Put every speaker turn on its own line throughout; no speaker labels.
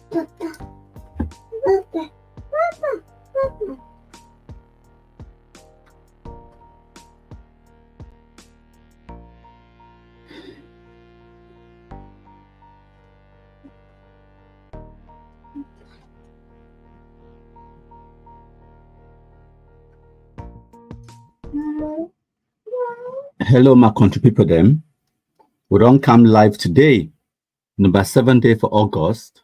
Hello, my country people them. We don't come live today, number 7 day for August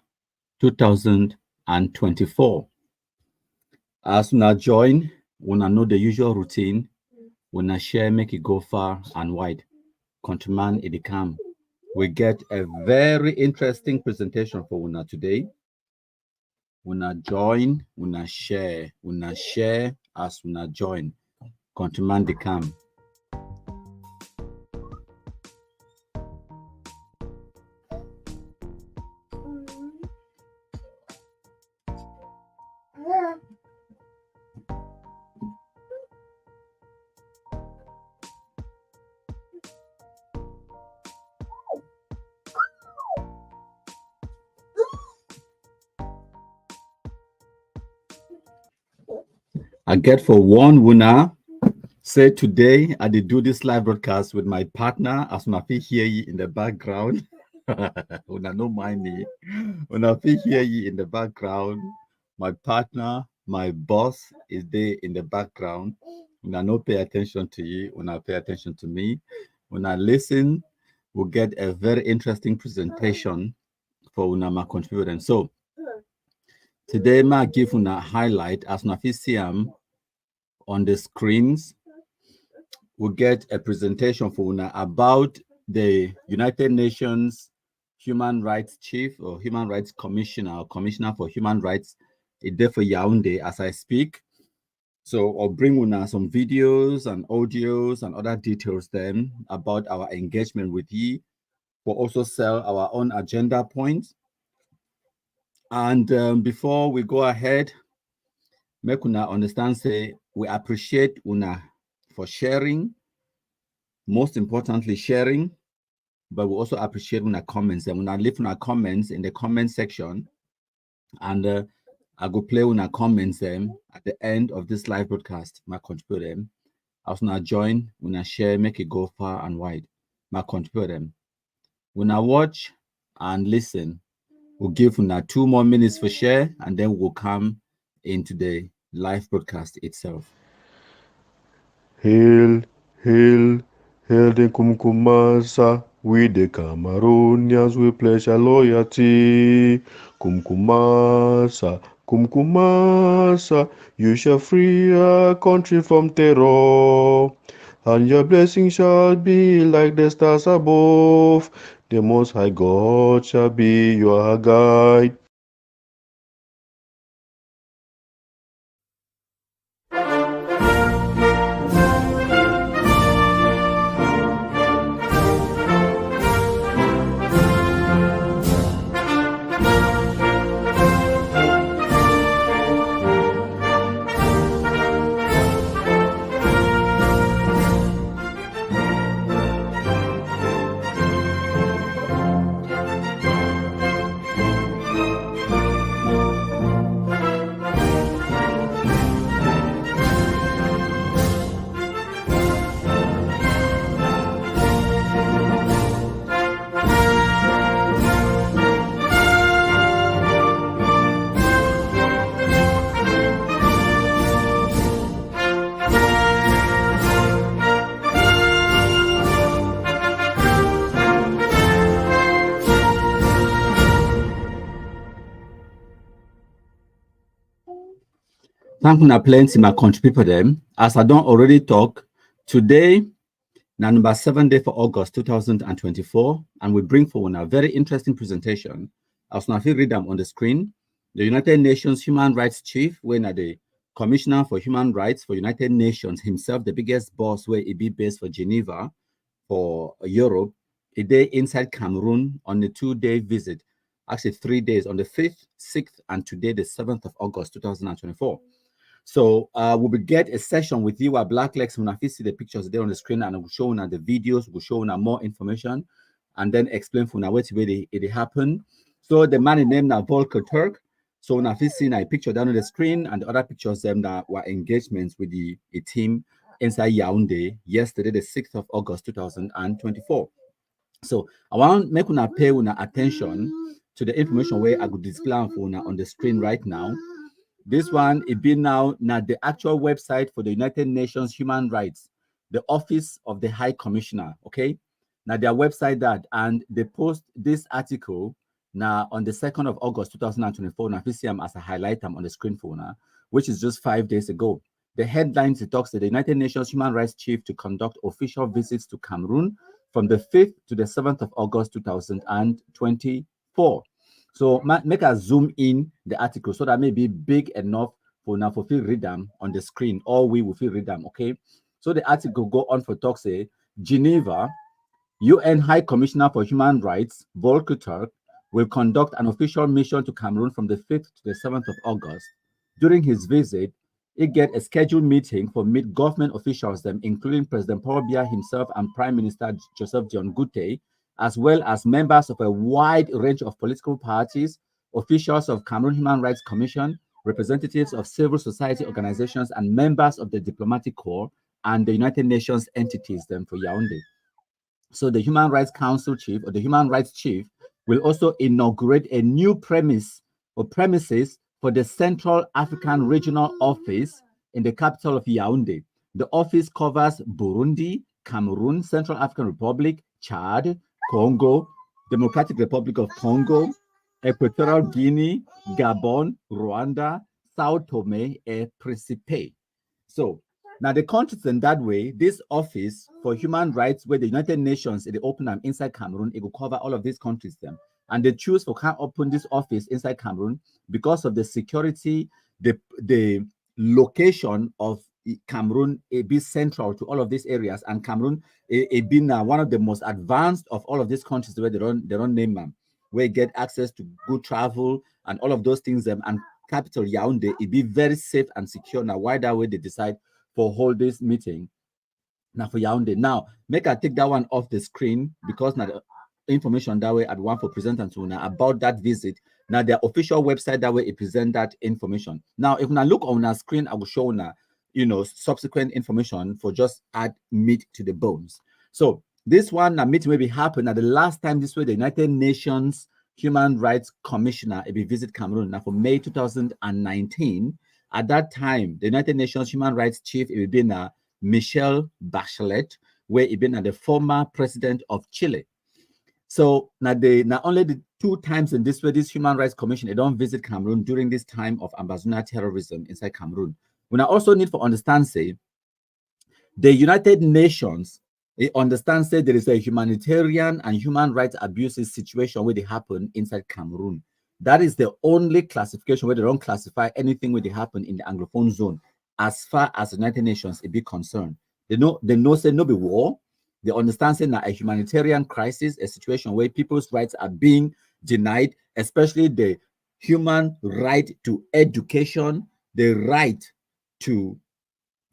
2024. As we join, we know the usual routine, we share, make it go far and wide. Countryman it come. We get a very interesting presentation for una today. Una join, una share as una join. Countryman they come. I get for one winner. Say today I did do this live broadcast with my partner as una fit hear you in the background. Una no mind me. Una fit hear you in the background. My partner, my boss is there in the background. Una no pay attention to you. Una pay attention to me. Una listen, we'll get a very interesting presentation for una my contributor. So today ma give una highlight as una fit see on the screens. We'll get a presentation for una about the United Nations Human Rights Chief or Human Rights Commissioner or Commissioner for Human Rights. It's there for Yaounde as I speak. So I'll bring una some videos and audios and other details then about our engagement with you. We'll also sell our own agenda points. And before we go ahead, make una understand, say, we appreciate una for sharing, most importantly sharing, but we also appreciate una comments. And una leave una comments in the comment section, and I go play una comments them at the end of this live broadcast. My contribute them. As una join, una share, make it go far and wide. My contribute them. Una watch and listen. We'll give una 2 more minutes for share, and then we'll come into the live broadcast itself.
Hail, hail, hail the Kumkumasa, we the Cameroonians, we pledge our loyalty. Kumkumasa, Kumkumasa, you shall free our country from terror, and your blessing shall be like the stars above. The Most High God shall be your guide.
Thank you, plenty my country people them. As I don't already talk, today, number 7 day for August 2024, and we bring forward a very interesting presentation. As I read them on the screen, the United Nations Human Rights Chief, when the Commissioner for Human Rights for United Nations himself, the biggest boss where he be based for Geneva, for Europe, a day inside Cameroon on a 2-day visit, actually 3 days, on the 5th, 6th, and today the 7th of August 2024. So we will get a session with you at Blacklegs when I see the pictures there on the screen, and we'll show you the videos, we'll show you more information, and then explain for now what way it happened. So the man is named now Volker Türk. So now if you see a picture down on the screen and the other pictures them that were engagements with the a team inside Yaounde yesterday, the 6th of August 2024. So I want make una pay una attention to the information where I could display for una on the screen right now. This one it be now the actual website for the United Nations Human Rights, the Office of the High Commissioner. Okay, now their website that and they post this article now on the 2nd of August 2024. Now if you see them as a highlight them on the screen for now, which is just 5 days ago. The headlines it talks to the United Nations Human Rights Chief to conduct official visits to Cameroon from the 5th to the 7th of August 2024. So make us zoom in the article so that may be big enough for now for feel read them on the screen, or we will feel read them. Okay. So the article go on for talk say Geneva, UN High Commissioner for Human Rights, Volker Türk, will conduct an official mission to Cameroon from the 5th to the 7th of August. During his visit, he get a scheduled meeting for government officials, them including President Paul Biya himself and Prime Minister Joseph Dion Gute, as well as members of a wide range of political parties, officials of Cameroon Human Rights Commission, representatives of civil society organizations, and members of the diplomatic corps and the United Nations entities them for Yaounde. So the Human Rights Council chief or the Human Rights chief will also inaugurate a new premises for the Central African Regional Office in the capital of Yaounde. The office covers Burundi, Cameroon, Central African Republic, Chad, Congo, Democratic Republic of Congo, Equatorial Guinea, Gabon, Rwanda, Sao Tome, and Principe. So now the countries in that way, this office for human rights, where the United Nations they open them inside Cameroon, it will cover all of these countries them. And they choose for can open this office inside Cameroon because of the security, the location of Cameroon it be central to all of these areas, and Cameroon it been one of the most advanced of all of these countries where they don't name them, where you get access to good travel and all of those things them, and capital Yaounde it be very safe and secure. Now why that way they decide for hold this meeting now for Yaounde. Now make I take that one off the screen because now the information that way at one for present and so now about that visit. Now their official website that way it present that information. Now if I look on our screen, I will show now subsequent information for just add meat to the bones. So this one now meeting maybe happened at the last time this way the United Nations Human Rights Commissioner it be visit Cameroon now for May 2019. At that time, the United Nations Human Rights Chief it been Michelle Bachelet, where it been the former president of Chile. So now not only the 2 times in this way, this Human Rights Commission they don't visit Cameroon during this time of Ambazona terrorism inside Cameroon. We now also need to understand say the United Nations it understands say there is a humanitarian and human rights abuses situation where they happen inside Cameroon. That is the only classification where they don't classify anything where they happen in the Anglophone zone as far as the United Nations it be concerned. They know say no be war. They understand say a humanitarian crisis, a situation where people's rights are being denied, especially the human right to education, the right to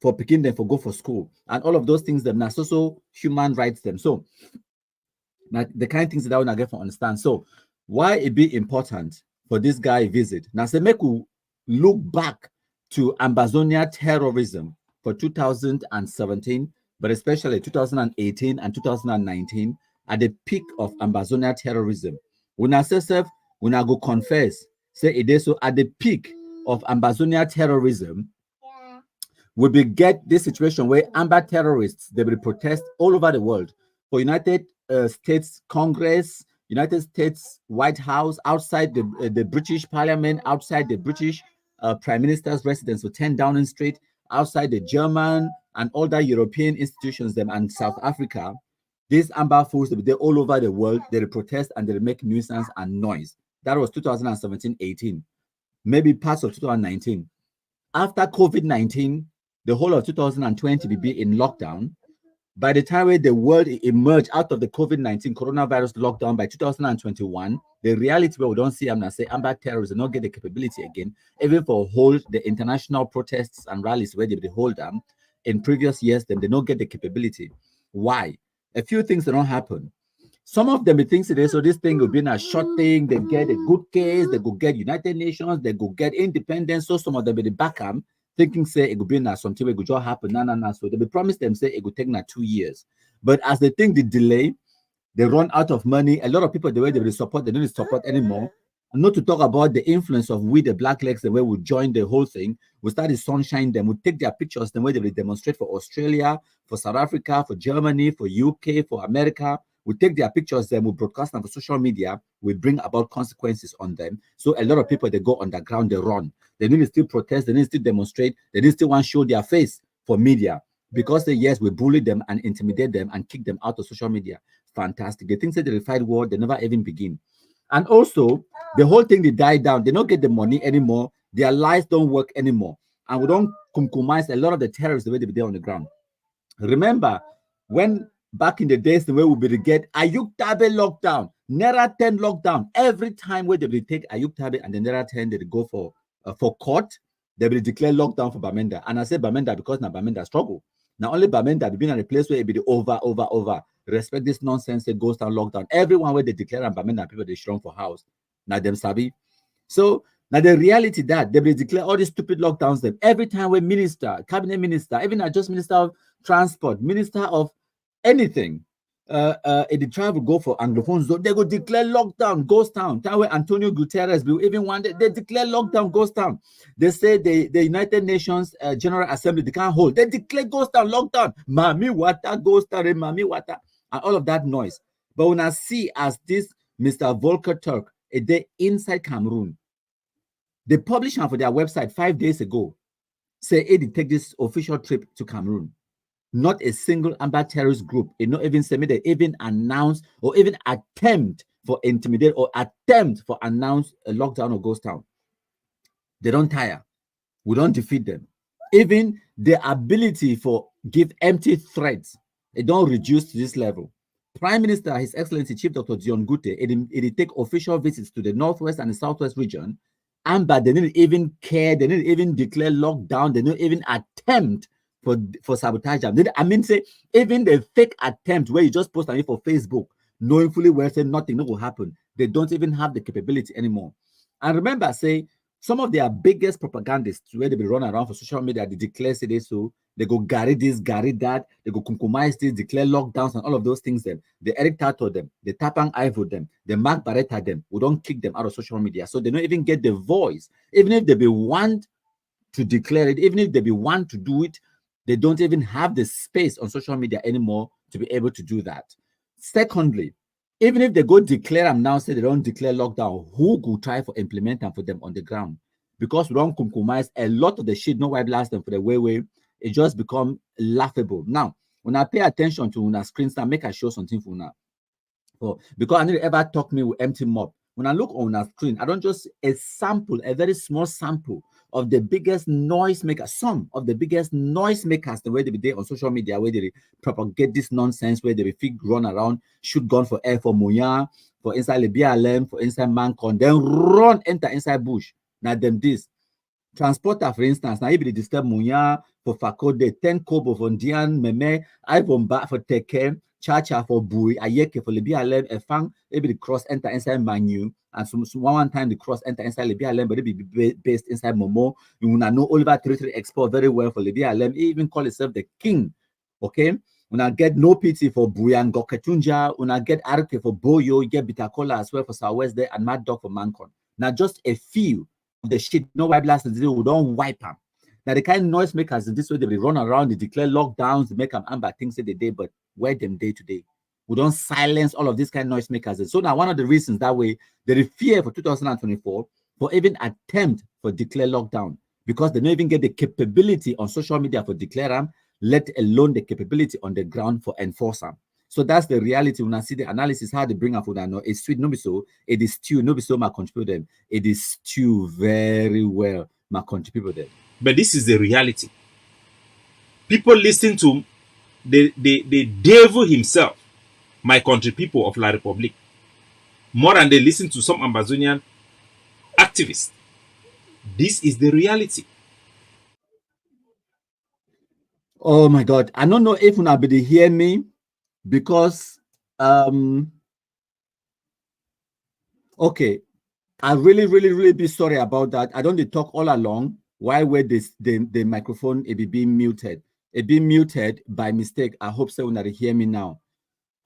for picking them for go for school, and all of those things them now also human rights them. So now the kind of things that I want to get for understand. So why it be important for this guy visit? Now say make we look back to Ambazonia terrorism for 2017, but especially 2018 and 2019 at the peak of Ambazonia terrorism. When I say self, when I go confess, say it is so at the peak of Ambazonia terrorism, we will get this situation where Amba terrorists they will protest all over the world for United States Congress, United States White House, outside the British Parliament, outside the British Prime Minister's residence for 10 Downing Street, outside the German and all the European institutions them and South Africa. These Amber fools they're all over the world. They protest and they make nuisance and noise. That was 2017-18, maybe parts of 2019. After COVID-19, the whole of 2020 will be in lockdown. By the time where the world emerged out of the COVID-19 coronavirus lockdown by 2021, the reality where we don't see them now say Amber terrorists not get the capability again, even for hold the international protests and rallies where they hold them in previous years, then they don't get the capability. Why? A few things that don't happen. Some of them think today, so this thing will be a short thing. They get a good case, they go get United Nations, they go get independence. So some of them be the back thinking say it could be something it could just happen. No. So they be promise them say it could take 2 years. But as they think the delay, they run out of money. A lot of people the way they will support, they don't support anymore. And not to talk about the influence of we the black legs, the way we join the whole thing. We start to sunshine them. We take their pictures, the way they will demonstrate for Australia, for South Africa, for Germany, for UK, for America. We take their pictures, then we broadcast them for social media. We bring about consequences on them. So a lot of people they go underground, they run. They need to still protest, they need to still demonstrate, they need to still want to show their face for media because they yes, we bully them and intimidate them and kick them out of social media. Fantastic. They think that they fight war, they never even begin. And also, the whole thing they die down. They don't get the money anymore. Their lives don't work anymore, and we don't compromise a lot of the terrorists the way they be there on the ground. Remember when back in the days the way we be get Ayuk Tabe lockdown, Naira 10 lockdown. Every time where they will take Ayuk Tabe and the Naira 10 they go for court, they will declare lockdown for Bamenda. And I say Bamenda because now Bamenda struggle. Now only Bamenda been in a place where it be the over. Respect this nonsense. It goes down lockdown. Everyone where they declare and Bamenda people they strong for house. Now them sabi. So now the reality that they will declare all these stupid lockdowns. Them every time we minister, cabinet minister, even not just minister of transport, minister of anything. If the tribe will go for Anglophones, they go declare lockdown, ghost town. Time where Antonio Guterres will even one day, they declare lockdown, ghost town. They say the United Nations General Assembly, they can't hold. They declare ghost town, lockdown. Mami water, ghost town, mami water, and all of that noise. But when I see as this Mr. Volker Türk, a day inside Cameroon, they published for their website 5 days ago, say, hey, they take this official trip to Cameroon. Not a single Amber terrorist group, not even say they even announce or even attempt for intimidate or attempt for announce a lockdown or ghost town. They don't tire. We don't defeat them. Even the ability for give empty threats, it don't reduce to this level. Prime Minister, His Excellency Chief Dr. Dion Gute, it take official visits to the Northwest and the Southwest region, and but they didn't even care, they didn't even declare lockdown, they didn't even attempt for sabotage. I mean, say even the fake attempt where you just post on it for Facebook, knowing fully well say nothing will happen. They don't even have the capability anymore. And remember, say some of their biggest propagandists where they be run around for social media, they declare say this, so they go gary this, gary that, they go compromise this, declare lockdowns and all of those things. Them, they Eric Tato them, they Tapang Ivo them, they Mark Barretta them. We don't kick them out of social media, so they don't even get the voice. Even if they be want to declare it, even if they be want to do it, they don't even have the space on social media anymore to be able to do that. Secondly, even if they go declare them now, say they don't declare lockdown, who could try for implement them for them on the ground? Because we don't compromise a lot of the shit, no white blast them for the way, it just become laughable. Now, when I pay attention to una screen, make I show something for now. Because I need to ever talk me with empty mop. When I look on a screen, I don't just a sample, a very small sample of the biggest noise makers, some of the biggest noise makers, the way they be there on social media, where they propagate this nonsense, where they be run around, shoot gun for air for Moya, for inside the BLM, for inside Mancon, then run enter inside bush. Now them this. Transporter, for instance, now if they disturb Moya for Fakode, 10 kobo for Dian, Meme, Ivon back for Teke, Chacha for Bui, Ayeke for Libya Lem, Efang, maybe the cross enter inside Manu, and some one time the cross enter inside Libya Lem, but it be based inside Momo. You wanna know Oliver Territory export very well for Libya Lem, even call itself the king. Okay? When I get no pity for Buyan Goketunja, when I get Arke for Boyo, you get Bitakola as well for Southwest there, and Mad Dog for Mancon. Now just a few of the shit, no white blast, we don't wipe them. Now the kind of noise makers in this way, they run around, they declare lockdowns, they make them amber things that they day, but where them day to day? We don't silence all of these kind of noise makers. And so now one of the reasons that way they fear for 2024 for even attempt for declare lockdown, because they don't even get the capability on social media for declare them, let alone the capability on the ground for enforce them. So that's the reality. When I see the analysis, how they bring up no, it's sweet, no be so, it is stew, no be so my contribute them. It is stew very well, my contribute them.
But this is the reality. People listen to the devil himself, my country people of La Republique, more than they listen to some Amazonian activists. This is the reality.
Oh my God. I don't know if you'll be hear me because Okay, I really be sorry about that. I don't dey talk all along. Why were this the microphone it be being muted? It be muted by mistake. I hope so that you hear me now.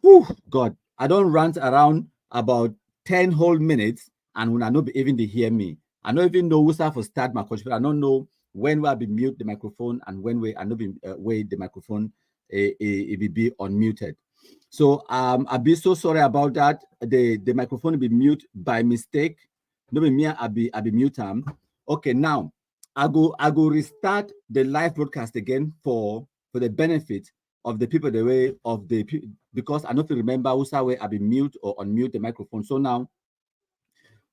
Whew, God, I don't rant around about 10 whole minutes and when I know even they hear me. I don't even know who's for start my coach, but I don't know when will I be mute the microphone and when we I know be way the microphone it will be unmuted. So I'll be so sorry about that. The microphone will be mute by mistake. No be me, I'll be mute them. Okay, now I go restart the live broadcast again for the benefit of the people the way of the because I don't remember who's way I'll be mute or unmute the microphone. So now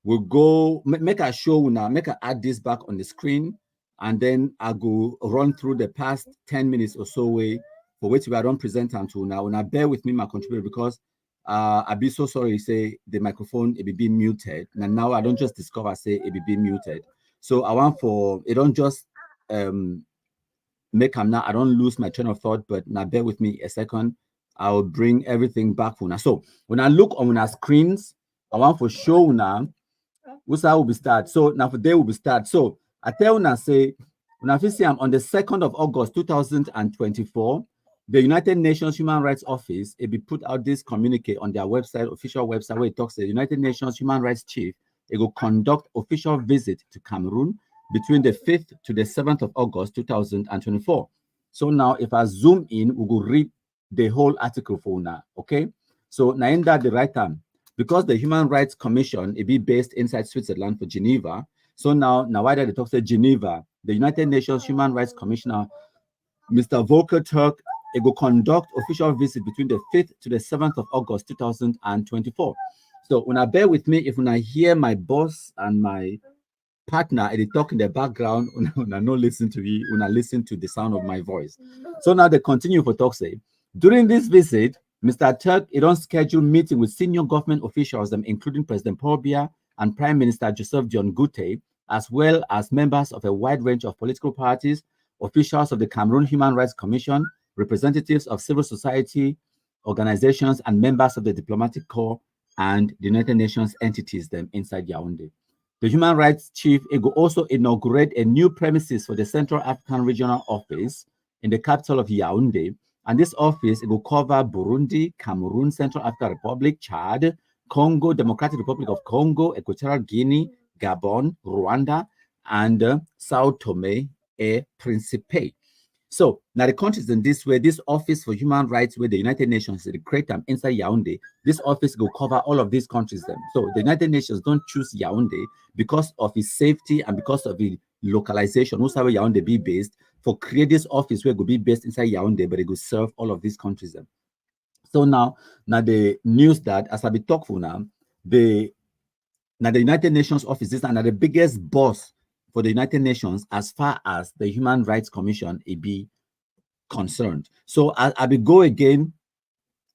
we'll go make a show now, make a add this back on the screen, and then I go run through the past 10 minutes or so way for which we are on present until now. Now bear with me, my contributor, because I'll be so sorry say the microphone it be being muted. And now I don't just discover say it be being muted. So I want for it don't just make them now. I don't lose my train of thought, but now bear with me a second. I'll bring everything back for now. So when I look on our screens, I want for show now. What's will be start? So now for day will be start. So I tell now say when I see I'm on the 2nd of August 2024, the United Nations Human Rights Office it be put out this communique on their website, official website, where it talks the United Nations Human Rights Chief. It will conduct official visit to Cameroon between the 5th to the 7th of August 2024. So now if I zoom in, we will read the whole article for now. Okay. So now in that the right time. Because the Human Rights Commission it be based inside Switzerland for Geneva. So now why did they talk say Geneva, the United Nations Human Rights Commissioner, Mr. Volker Türk, it will conduct official visit between the 5th to the 7th of August 2024. So when I bear with me, if when I hear my boss and my partner they talk in the background, when I not listen to you, when I listen to the sound of my voice. So now they continue for talk say. During this visit, Mr. Turk, it on scheduled meeting with senior government officials, including President Paul Biya and Prime Minister Joseph John Gute, as well as members of a wide range of political parties, officials of the Cameroon Human Rights Commission, representatives of civil society organizations, and members of the diplomatic corps and the United Nations entities them inside Yaounde. The Human Rights Chief will also inaugurate a new premises for the Central African Regional Office in the capital of Yaounde. And this office it will cover Burundi, Cameroon, Central African Republic, Chad, Congo, Democratic Republic of Congo, Equatorial Guinea, Gabon, Rwanda, and Sao Tome and Principe. So now the countries in this way, this office for human rights where the United Nations they create them inside Yaounde, this office will cover all of these countries then. So the United Nations don't choose Yaounde because of its safety and because of the localization, who's how Yaounde be based, for create this office where it will be based inside Yaounde, but it will serve all of these countries then. So now the news that as I be talking now, the United Nations office is the biggest boss for the United Nations as far as the Human Rights Commission it be concerned. So I will go again.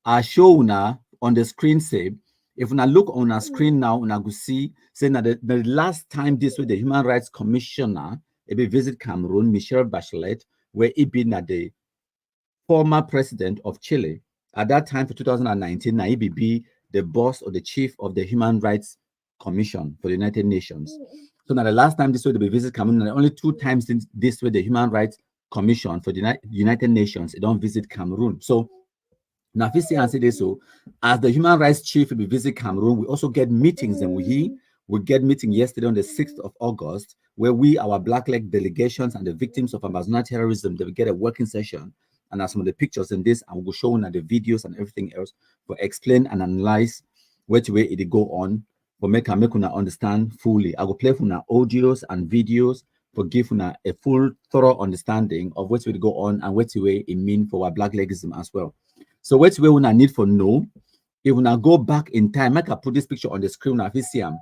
I show now on the screen say, if I look on our screen now, I go see saying that the last time this was the Human Rights Commissioner it be visit Cameroon, Michelle Bachelet, where it been at the former president of Chile. At that time for 2019, now he be the boss or the chief of the Human Rights Commission for the United Nations. So now the last time this way they visit Cameroon, and only 2 times since this way the Human Rights Commission for the United Nations, it don't visit Cameroon. So now if you see and say this, so as the Human Rights Chief will visit Cameroon, we also get meetings, and we get meeting yesterday on the 6th of August, where we, our Black Leg delegations and the victims of Amazona terrorism, they will get a working session. And as some of the pictures in this, and we'll show you the videos and everything else for explain and analyze which way it go on for make una understand fully. I will play for audios and videos for give una a full, thorough understanding of what will go on and what way it mean for our Black legism as well. So what way una need for know, if una go back in time, make I put this picture on the screen now, if you see them.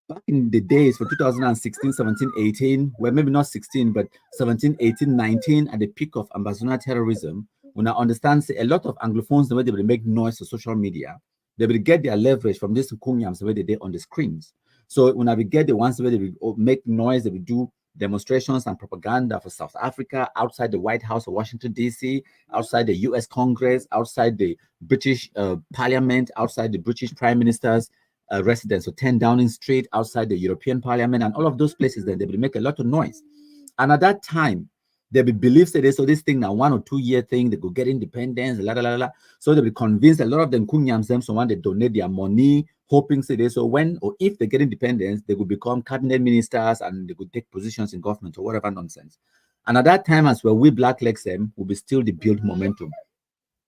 Back in the days for 2016, 17, 18, well, maybe not 16, but 17, 18, 19, at the peak of Amazona terrorism, when I understand say, a lot of Anglophones, the way they will make noise for social media, they will get their leverage from this kunyams the way they did on the screens. So when I will get the ones where they will make noise, they will do demonstrations and propaganda for South Africa, outside the White House of Washington, D.C., outside the U.S. Congress, outside the British Parliament, outside the British Prime Ministers residence, so 10 Downing Street, outside the European Parliament, and all of those places, then they will make a lot of noise. And at that time, they will believe that so this thing now 1 or 2 year thing, they could get independence, la la la la. So they'll be convinced a lot of them kunyams them, so when they donate their money, hoping say so when or if they get independence, they could become cabinet ministers and they could take positions in government or whatever nonsense. And at that time, as well, we blacklegs them will be still the build momentum.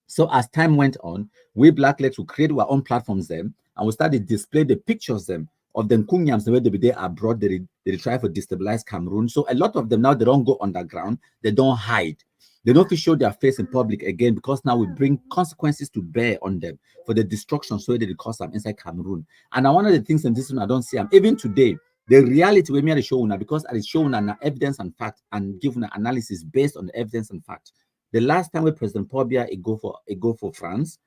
So as time went on, we blacklegs will create our own platforms them and we started display the pictures them of the Kunyams the way they be there abroad. They try to destabilize Cameroon. So a lot of them now they don't go underground, they don't hide. They don't show their face in public again because now we bring consequences to bear on them for the destruction so they cause them inside Cameroon. And one of the things in this one I don't see them even today. The reality we made show now because I show now evidence and fact and give an analysis based on the evidence and fact. The last time with President Paul Biya go for France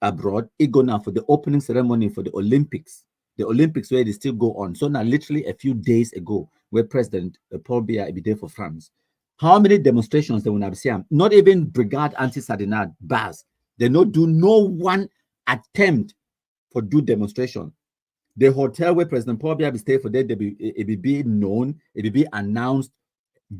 abroad, he go now for the opening ceremony for the Olympics. The Olympics where they still go on. So now literally a few days ago, where President Paul Biya be there for France. How many demonstrations they will have seen? Not even Brigade Anti-Sardinat bars. They not do no one attempt for do demonstration. The hotel where President Paul Biya be stay for there, it will be known, it will be announced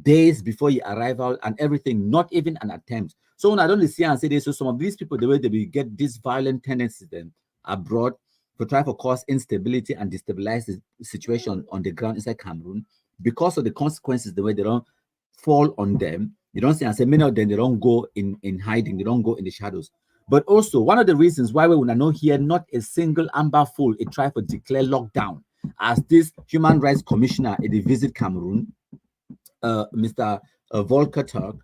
days before your arrival and everything, not even an attempt. So when I don't see and say this, so some of these people, the way they will get this violent tendencies then abroad to try to cause instability and destabilize the situation on the ground inside Cameroon because of the consequences, the way they don't fall on them. You don't see and say many of them, they don't go in hiding, they don't go in the shadows. But also, one of the reasons why we will not hear not a single amber fool it try to declare lockdown as this human rights commissioner at the visit Cameroon, Mr. Volker Türk.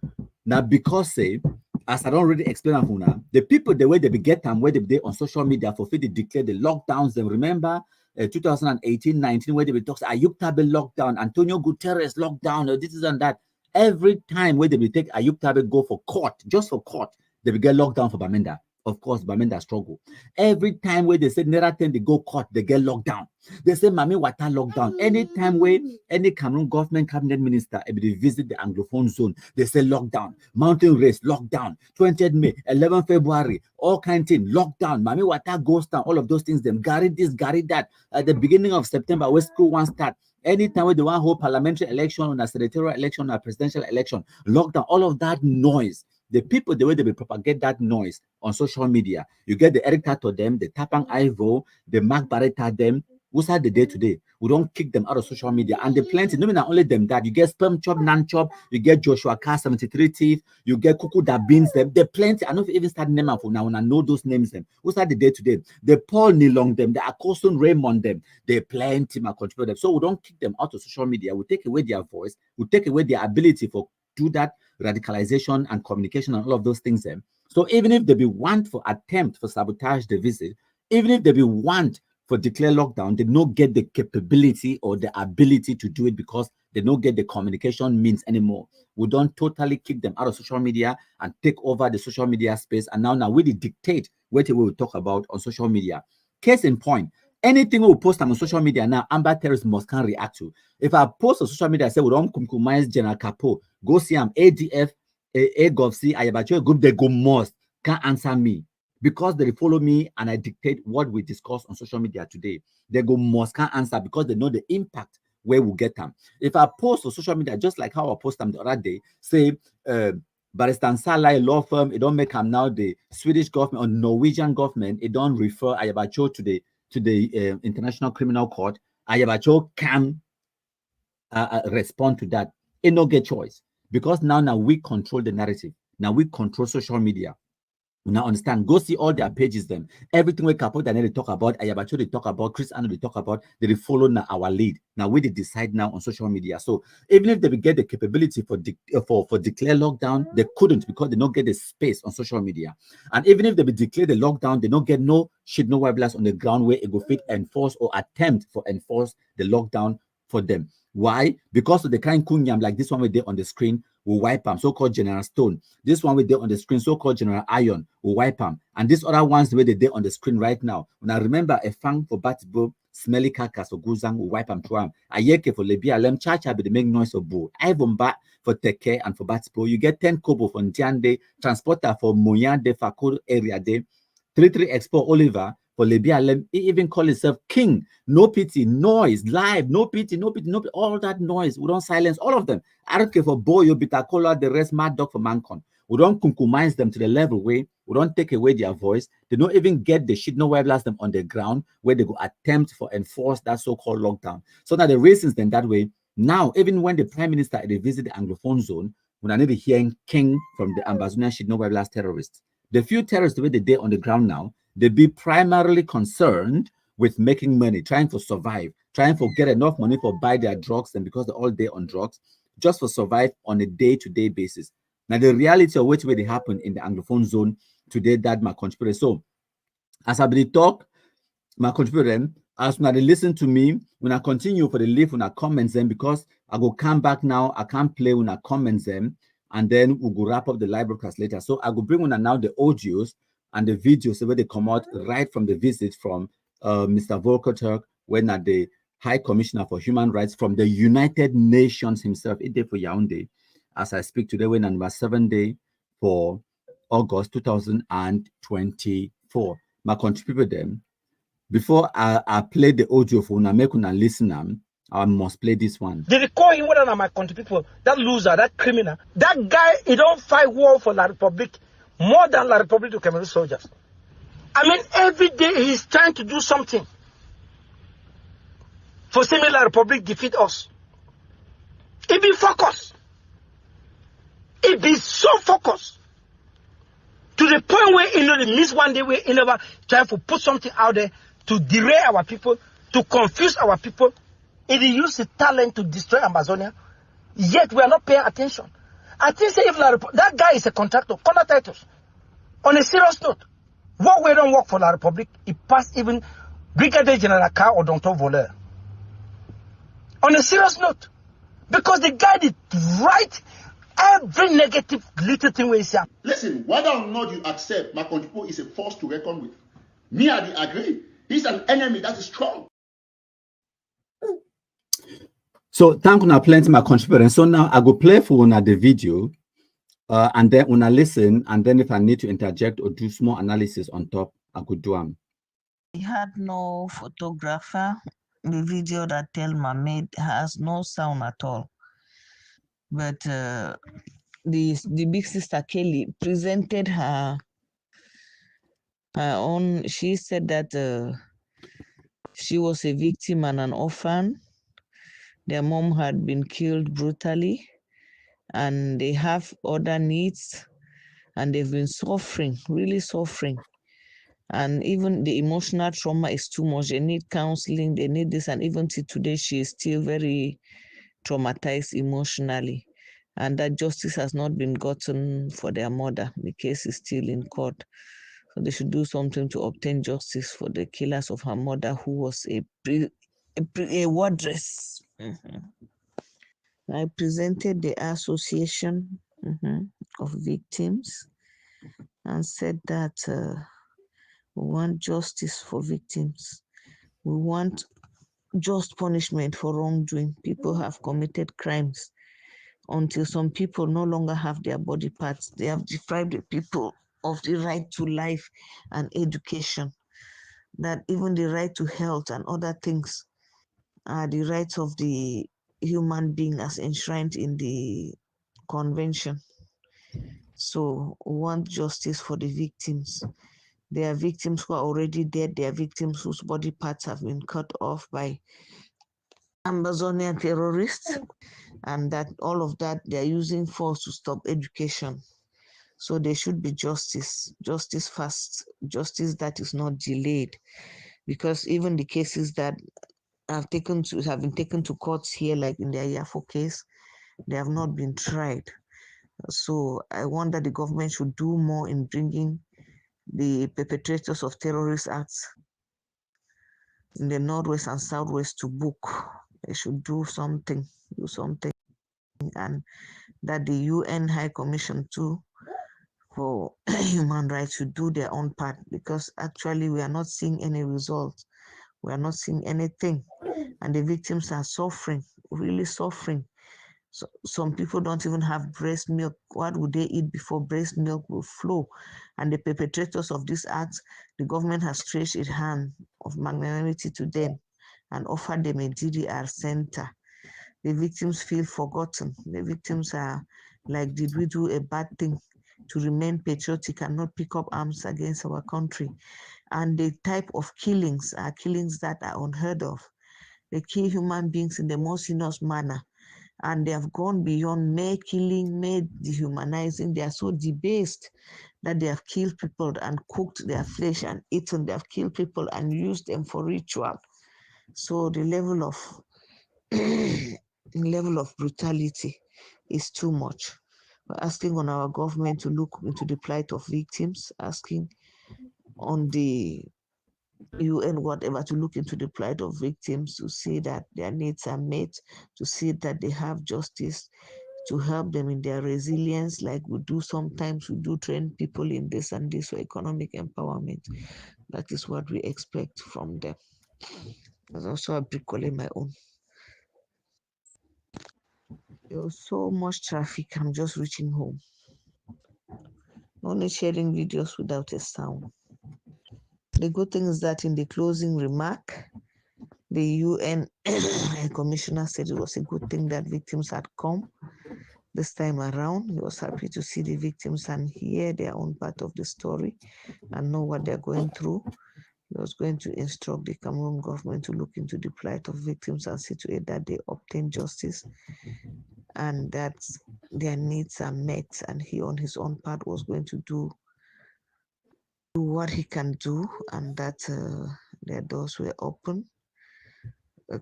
Now, because say, as I don't already explain now, the people the way they get them where they on social media for free to declare the lockdowns. Then remember 2018-19 where they be talks Ayuk Tabe lockdown, Antonio Guterres lockdown, this is and that. Every time where they will take Ayuk Tabe go for court, just for court, they will get locked down for Bamenda. Of course, Bamenda struggle. Every time where they say Neraten, they go court, they get locked down. They say Mami Wata lockdown. Anytime where any Cameroon government cabinet minister they visit the Anglophone zone, they say lockdown. Mountain race, lockdown. 20th May, 11th February, all kind of things, lockdown. Mami Wata goes down, all of those things, them. Gary this, Gary that. At the beginning of September, where school one start. Anytime we do one whole parliamentary election, or a senatorial election, or a presidential election, lockdown, all of that noise. The people, the way they will propagate that noise on social media, you get the Eric to them, the Tapang Ivo, the Mark Barretta them, who's had the day today. We don't kick them out of social media. And the plenty, not only them that, you get Sperm Chop, Nan Chop, you get Joshua Carr, 73 Teeth, you get Kuku Da Beans them, the plenty. I don't even start naming for now, when I know those names them. Who's had the day today? The Paul Nilong them, the Akosun Raymond them, they plenty my contribute them. So we don't kick them out of social media. We take away their voice, we take away their ability for do that radicalization and communication and all of those things then. So even if they be want for attempt for sabotage the visit, even if they be want for declare lockdown, they don't get the capability or the ability to do it because they don't get the communication means anymore. We don't totally kick them out of social media and take over the social media space. And now we dictate what we will talk about on social media. Case in point, anything we post on social media now, Amber terrorists must can react to. If I post on social media, I say we don't compromise General Capo, go see him, ADF, AGovC, Ayabacho group, they go must can't answer me because they follow me and I dictate what we discuss on social media today. They go must can't answer because they know the impact where we get them. If I post on social media, just like how I post them the other day, say Barrister Salai law firm, it don't make them now the Swedish government or Norwegian government, it don't refer Ayabacho to the International Criminal Court. Ayabacho can respond to that. It no get choice because now we control the narrative. Now we control social media. Now understand, go see all their pages them. Everything we Capo that they talk about, Ayabacho they talk about, Chris Anno they talk about, they follow now our lead. Now we decide now on social media. So even if they will get the capability for declare lockdown, they couldn't because they don't get the space on social media. And even if they will declare the lockdown, they don't get no webinars on the ground where it go fit enforce or attempt for enforce the lockdown for them. Why? Because of the kind kunyam like this one we did on the screen, we wipe them, so-called General Stone. This one we did on the screen, so-called General Iron, we wipe them. And these other ones the way they did on the screen right now. When I remember a fang for Batibo, smelly carcass for Guzang, we wipe them to them. Ayeke for Lebia, Lem Chacha, but they make noise of Bo. Ivomba for Teke and for Batibo. You get 10 kobo for Ntiande, transporter for Moyande, Fakul area day, 33 Expo Oliver for Libya. He even call himself king. No pity, noise, live, no pity, no pity, no pity. All that noise, we don't silence all of them. I don't care for Boyo, Bitakola, the rest, Mad Dog for Mancon. We don't kunkumize them to the level where we don't take away their voice. They don't even get the shit, nowhere blast them on the ground where they go attempt for enforce that so-called lockdown. So now the reasons then that way, now, even when the Prime Minister they visit the Anglophone zone, when I need to hear king from the Ambazonia shit, nowhere blast terrorists. The few terrorists the way they on the ground now, they be primarily concerned with making money, trying to survive, trying to get enough money for buy their drugs, and because they're all day on drugs, just for survive on a day-to-day basis. Now, the reality of which way they happen in the Anglophone zone today, that my contributor. So, as I be talk, my contributor, as when they listen to me, when I continue for the leave, when I comment them, because I go come back now, I can't play when I comment them, and then we'll go wrap up the live broadcast later. So I go bring on now the audios and the videos where they come out right from the visit from Mr. Volker Türk, when at the High Commissioner for Human Rights from the United Nations himself, it day for Yaounde, as I speak today, when number 7 day for August 2024. My contributor them. Before I play the audio for una make una listen, I must play this one.
They recall him whether my country people, that loser, that criminal. That guy, he don't fight war for La Republic more than La Republic to Cameroon soldiers. I mean, every day he's trying to do something for seeing La Republic defeat us. He be focused. He be so focused. To the point where, they miss one day where he never try to put something out there to derail our people, to confuse our people. He used his talent to destroy Amazonia, yet we are not paying attention. I think say if that guy is a contractor, titles. On a serious note, what we don't work for La Republic, it passed even Brigadier General Ka or Dr. Voleur. On a serious note, because the guy did right every negative little thing we say.
Listen, whether or not you accept Makondipo is a force to reckon with, me I agree. He's an enemy that is strong.
So thank you plenty my contributor. So now I go play for una the video, and then una listen, and then if I need to interject or do small analysis on top, I could do them.
We had no photographer. The video that Telma made has no sound at all. But the big sister Kelly presented her own. She said that she was a victim and an orphan. Their mom had been killed brutally, and they have other needs, and they've been suffering, really suffering. And even the emotional trauma is too much. They need counseling, they need this, and even till today, she is still very traumatized emotionally. And that justice has not been gotten for their mother. The case is still in court. So they should do something to obtain justice for the killers of her mother, who was a wardress. I presented the association of victims and said that we want justice for victims. We want just punishment for wrongdoing. People have committed crimes. Until some people no longer have their body parts, they have deprived the people of the right to life and education, that even the right to health and other things are the rights of the human being as enshrined in the convention. So we want justice for the victims. There are victims who are already dead. There are victims whose body parts have been cut off by Amazonian terrorists, and that all of that they're using force to stop education. So there should be justice fast, justice that is not delayed, because even the cases that have been taken to courts here, like in the Ayafo case, they have not been tried. So I want that the government should do more in bringing the perpetrators of terrorist acts in the Northwest and Southwest to book. They should do something, and that the UN High Commission too for human rights should do their own part, because actually we are not seeing any results. We are not seeing anything, and the victims are suffering, really suffering. So some people don't even have breast milk. What would they eat before breast milk will flow? And the perpetrators of these acts, The government has stretched its hand of magnanimity to them and offered them a DDR center. The victims feel forgotten. The victims are like, did we do a bad thing to remain patriotic and not pick up arms against our country? And the type of killings are killings that are unheard of. They kill human beings in the most heinous manner. And they have gone beyond mere killing, mere dehumanizing. They are so debased that they have killed people and cooked their flesh and eaten. They have killed people and used them for ritual. So the level of brutality is too much. We're asking on our government to look into the plight of victims, asking on the UN, whatever, to look into the plight of victims, to see that their needs are met, to see that they have justice, to help them in their resilience, like we do sometimes. We do train people in this and this for economic empowerment. That is what we expect from them. There's also a brick in my own. There was so much traffic, I'm just reaching home. Only sharing videos without a sound. The good thing is that in the closing remark, the UN commissioner said it was a good thing that victims had come this time around. He was happy to see the victims and hear their own part of the story and know what they're going through. He was going to instruct the Cameroon government to look into the plight of victims and see to it that they obtain justice and that their needs are met. And he, on his own part, was going to do what he can do, and that their doors were open.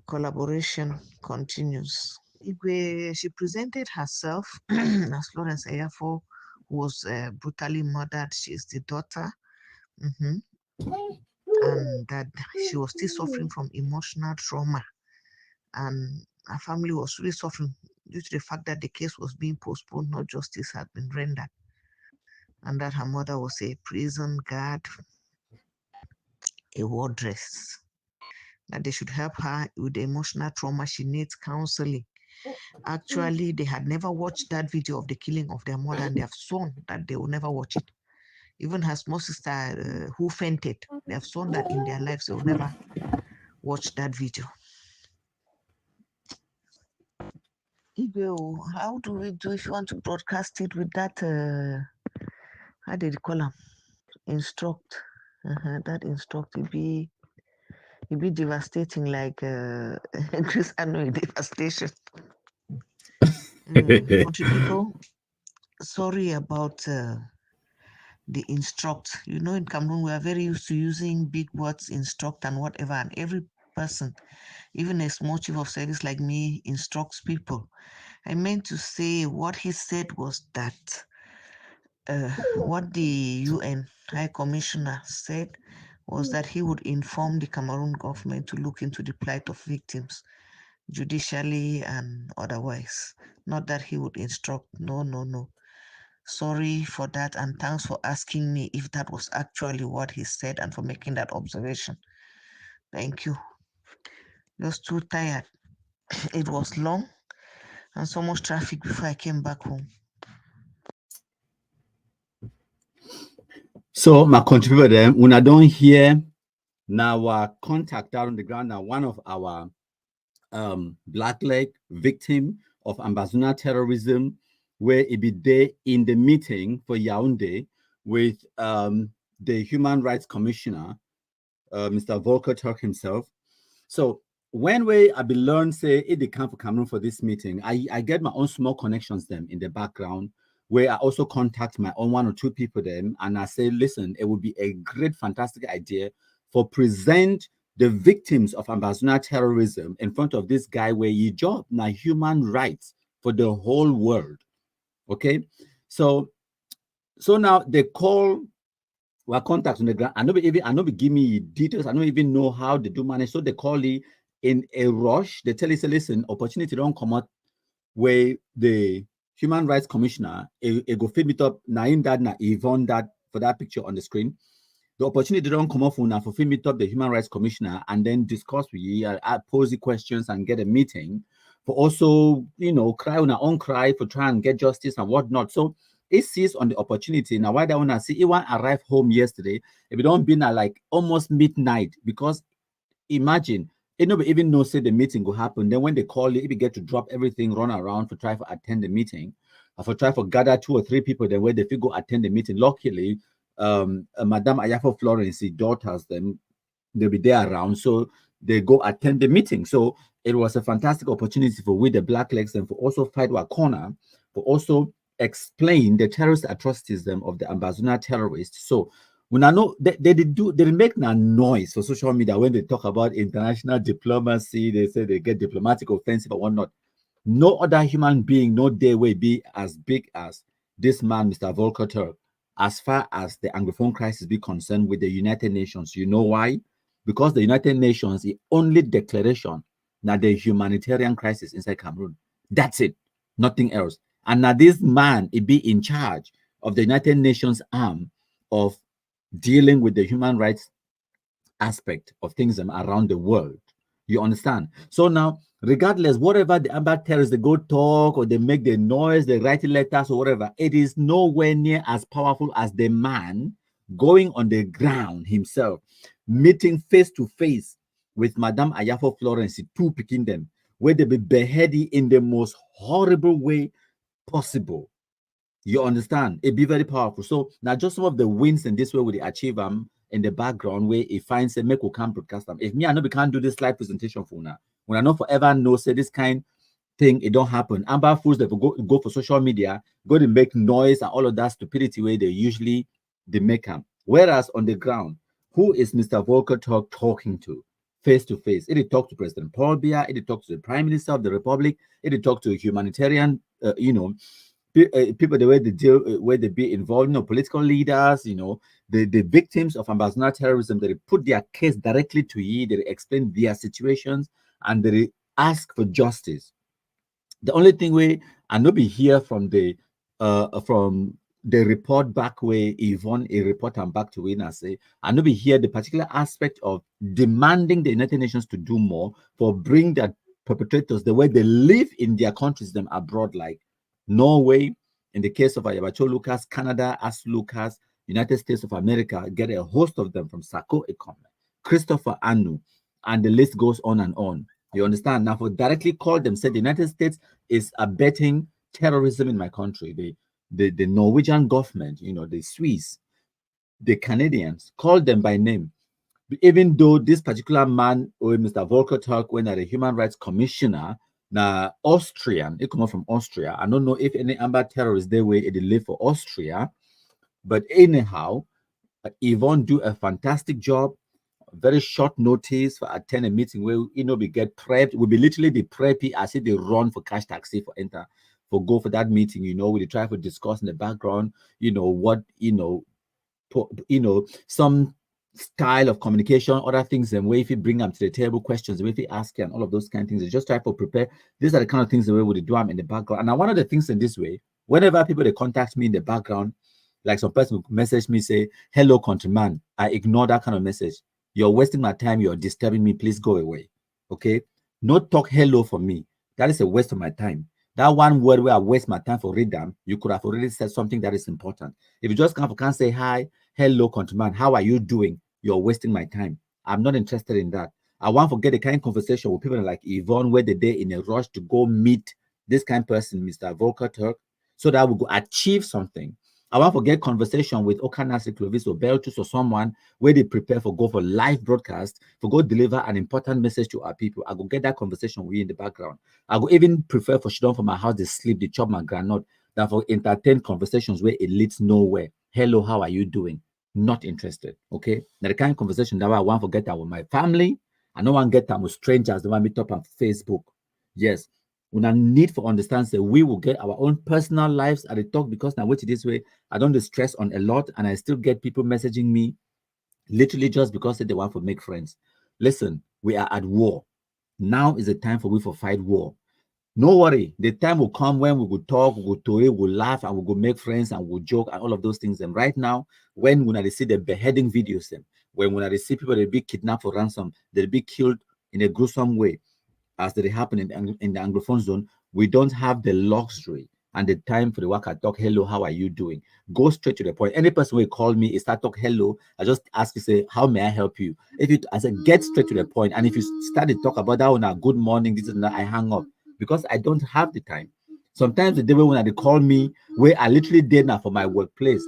Collaboration continues. Igwe, she presented herself as Florence Eyafo, who was brutally murdered. She's the daughter. And that she was still suffering from emotional trauma. And her family was really suffering due to the fact that the case was being postponed, no justice had been rendered. And that her mother was a prison guard, a wardress. That they should help her with the emotional trauma. She needs counseling. Actually, they had never watched that video of the killing of their mother, and they have sworn that they will never watch it. Even her small sister who fainted, they have sworn that in their lives they will never watch that video. Igwe, how do we do if you want to broadcast it with that, how did you call them? Instruct. That instruct will be devastating, like Chris Ano devastation. Country people, sorry about the instruct. You know, in Cameroon, we are very used to using big words, instruct and whatever, and every person, even a small chief of service like me, instructs people. I meant to say what he said was that what the UN High Commissioner said was that he would inform the Cameroon government to look into the plight of victims judicially and otherwise. Not that he would instruct. No. Sorry for that, and thanks for asking me if that was actually what he said and for making that observation. Thank you. Just too tired. It was long and so much traffic before I came back home.
So my contributor them, when I don't hear now contact out on the ground now, one of our black leg victim of Ambazuna terrorism, where it be there in the meeting for Yaounde with the Human Rights Commissioner, Mr. Volker Türk himself. So when I be learned say it they come for Cameroon for this meeting, I get my own small connections them in the background where I also contact my own 1 or 2 people them and I say, listen, it would be a great, fantastic idea for present the victims of Ambazuna terrorism in front of this guy where you job now human rights for the whole world. Okay, so now they call our contacts on the ground. I know give me details. I don't even know how they do manage. So they call it in a rush. They tell you, say, listen, opportunity don't come out where the Human Rights Commissioner go feed me up now in that now Yvonne that for that picture on the screen. The opportunity don't come off now for feed me up the Human Rights Commissioner and then discuss with you, pose the questions and get a meeting for also, you know, cry on our own cry for trying and get justice and whatnot. So it sees on the opportunity. Now, why that when I see Iwan arrived home yesterday, if it don't been at like almost midnight, because imagine, nobody even knows say the meeting will happen. Then when they call you, if you get to drop everything, run around for try for attend the meeting, or for try for gather 2 or 3 people, then where they go attend the meeting. Luckily, Madame Ayafo Florence, daughters, them they'll be there around, so they go attend the meeting. So it was a fantastic opportunity for we the Black Legs and for also fight our corner, for also explain the terrorist atrocities them of the Ambazuna terrorists. So when I know they make no noise for social media when they talk about international diplomacy, they say they get diplomatic offensive or whatnot. No other human being, no day will be as big as this man, Mr. Volker Türk, as far as the Anglophone crisis be concerned with the United Nations. You know why? Because the United Nations, the only declaration that the humanitarian crisis inside Cameroon. That's it, nothing else. And now this man, he be in charge of the United Nations arm of dealing with the human rights aspect of things around the world. You understand? So now, regardless, whatever the Amber terrorists, they go talk or they make the noise, they write letters or whatever, it is nowhere near as powerful as the man going on the ground himself, meeting face to face with Madame Ayafo Florence, two picking them, where they be beheaded in the most horrible way possible. You understand? It be very powerful. So now just some of the wins in this way we achieve in the background where it finds a make we can broadcast them. If me I know we can't do this live presentation for now, when I know forever know say this kind thing it don't happen. Amber fools that go for social media, go to make noise and all of that stupidity where they usually they make them. Whereas on the ground, who is Mr. Volker Türk talking to? Face to face. It talk to President Paul Biya, it talk to the Prime Minister of the Republic, it talk to humanitarian people the way they deal where they be involved, political leaders, the victims of ambassador terrorism, they put their case directly to you, they explain their situations and they ask for justice. The only thing we I know be here from the report back where Yvonne a report and back to win and say I know be here the particular aspect of demanding the United Nations to do more for bring that perpetrators the way they live in their countries them abroad, like Norway, in the case of Ayabacho Lucas, Canada, As Lucas, United States of America, get a host of them from Sako Ekome, Christopher Anu, and the list goes on and on. You understand? Now, for directly call them, said the United States is abetting terrorism in my country. The Norwegian government, the Swiss, the Canadians, called them by name. Even though this particular man, or Mr. Volker Türk, when a human rights commissioner, now Austrian, it come from Austria. I don't know if any amber terrorists they way they live for Austria, but anyhow, Yvonne do a fantastic job. Very short notice for attend a meeting where we get prepped. We be literally the preppy as if they run for cash taxi for enter for go for that meeting. We try to discuss in the background. What some style of communication, other things, and way if you bring them to the table, questions, the way if you ask and all of those kind of things, they just try to prepare. These are the kind of things the way we do them in the background. And now one of the things in this way, whenever people they contact me in the background, like some person will message me say, "Hello, countryman," I ignore that kind of message. You're wasting my time. You're disturbing me. Please go away. Okay? Not talk hello for me. That is a waste of my time. That one word where I waste my time for read them, you could have already said something that is important. If you just can't say hi, hello, countryman, how are you doing? You're wasting my time. I'm not interested in that. I want to get a kind of conversation with people like Yvonne, where they're in a rush to go meet this kind of person, Mr. Volker Türk, so that we go achieve something. I want to get conversation with Okanasi Clovis or Beltus or someone where they prepare for go for live broadcast, for go deliver an important message to our people. I go get that conversation with you in the background. I go even prefer for shut for my house, they sleep, they chop my granite, than for entertain conversations where it leads nowhere. Hello, how are you doing? Not interested. Okay. Now the kind of conversation that I want to get that with my family. I don't want to get that with strangers. They want me top on Facebook. Yes. When I need for understand that we will get our own personal lives at the talk, because now which this way I don't stress on a lot and I still get people messaging me literally just because they want to make friends. Listen, we are at war. Now is the time for we to fight war. No worry, the time will come when we will talk, we will toy, we will laugh, and we will make friends and we'll joke and all of those things. And right now, when I see the beheading videos, when I see people that be kidnapped for ransom, they'll be killed in a gruesome way, as they happen in the Anglophone zone, we don't have the luxury and the time for the work I talk, hello, how are you doing? Go straight to the point. Any person will call me, it start talk hello. I just ask you, say, how may I help you? If you I said get straight to the point, and if you start to talk about that one, good morning, this and that, I hang up because I don't have the time. Sometimes the day when they call me, where I literally did now for my workplace,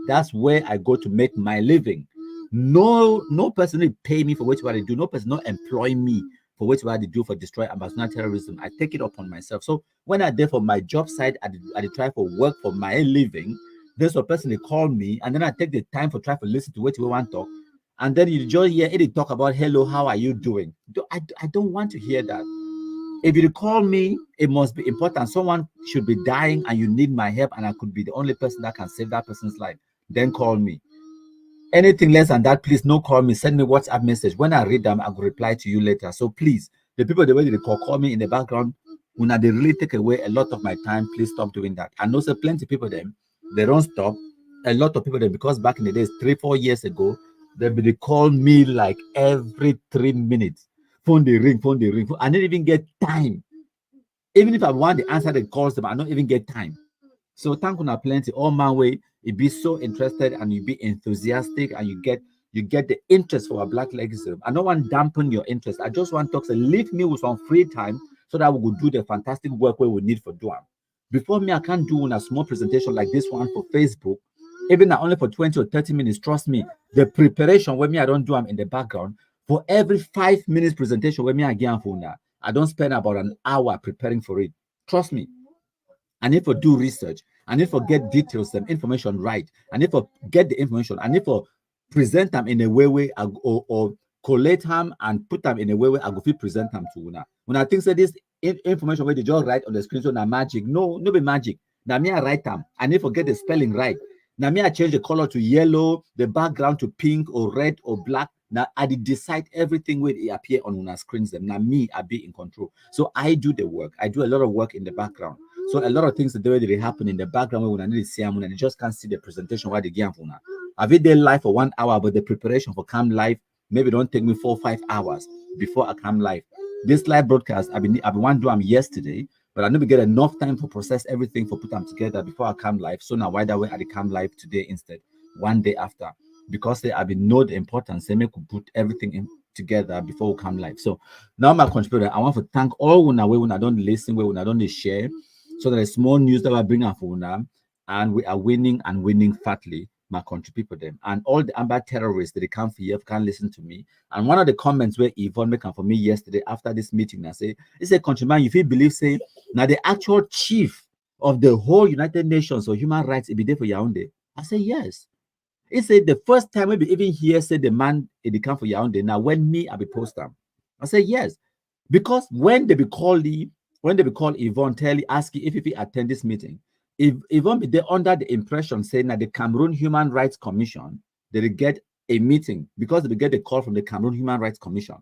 that's where I go to make my living. No person will pay me for what I do. No person no employ me for what I do for destroy ambassador terrorism. I take it upon myself. So when I did for my job site, I try for work for my living. There's a person they call me, and then I take the time for try to listen to what we want to talk, and then you just hear it talk about hello, how are you doing? I don't want to hear that. If you call me, it must be important. Someone should be dying, and you need my help, and I could be the only person that can save that person's life. Then call me. Anything less than that, please no call me. Send me WhatsApp message. When I read them, I will reply to you later. So please, the people the way they call me in the background, when they really take away a lot of my time, please stop doing that. I know so plenty of people them, they don't stop. A lot of people them, because back in the days, 3-4 years ago, they call me like every 3 minutes. Phone they ring. I don't even get time. Even if I want to answer the calls, them, I don't even get time. So thank you plenty. All my way, you be so interested and you be enthusiastic and you get the interest for a Black legacy. I don't want to dampen your interest. I just want to talk. So leave me with some free time so that we will do the fantastic work where we need for doing. Before me, I can't do a small presentation like this one for Facebook, even only for 20 or 30 minutes. Trust me, the preparation where me I don't do them in the background. For every 5 minutes presentation where me I get for now, I don't spend about an hour preparing for it. Trust me. I need to do research. I need to get details and information right. I need to get the information. I need to present them in a way where I or collate them and put them in a way where I go present them to una. When I think that this information where they just write on the screen, so now magic. No be magic. Now me I write them. I need to get the spelling right. Now me I change the color to yellow, the background to pink or red or black. Now I decide everything where it appear on una screens. Them now me I be in control. So I do the work. I do a lot of work in the background. So a lot of things that they happen in the background when I need to see them and they just can't see the presentation while they get for now. I've been there live for 1 hour, but the preparation for come live maybe don't take me 4 or 5 hours before I come live. This live broadcast I've been want to do them yesterday, but I never get enough time to process everything for put them together before I come live. So now why that way I come live today instead, one day after, because I've been know the importance. They make put everything in together before we come live. So now my contributor, I want to thank all when I don't listen, when I don't share. So there is small news that I bring up for now, and we are winning and winning fatly. My country people them and all the amber terrorists that they come for here can't listen to me. And one of the comments where Yvonne make for me yesterday after this meeting, I say, it's a countryman. If you believe, say now the actual chief of the whole United Nations or human rights, it be there for Yaounde. I say yes. It said the first time we even hear say the man it come for Yaounde. Now when me I be post them, I say yes, because when they be called Yvonne, tell you, ask you if he attend this meeting, if Yvonne be there under the impression saying that the Cameroon Human Rights Commission, they get a meeting because they get a call from the Cameroon Human Rights Commission.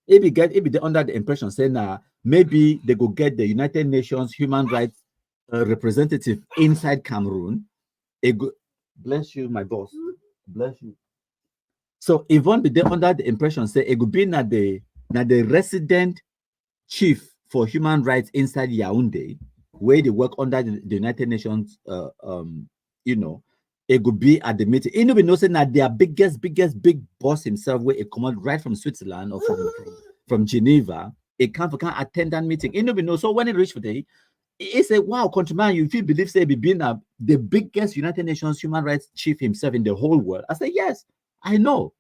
If be there under the impression saying maybe they go get the United Nations Human Rights representative inside Cameroon, bless you, my boss, bless you. So Yvonne be there under the impression say it could be that the resident chief for human rights inside Yaounde, where they work under the United Nations, it could be at the meeting. You know, we know saying that their biggest big boss himself, where it come right from Switzerland or from Geneva, it can't attend that meeting. You know, we know. So when it reached for day, it said, "Wow, countryman, you feel believe say be being the biggest United Nations human rights chief himself in the whole world?" I said, "Yes, I know."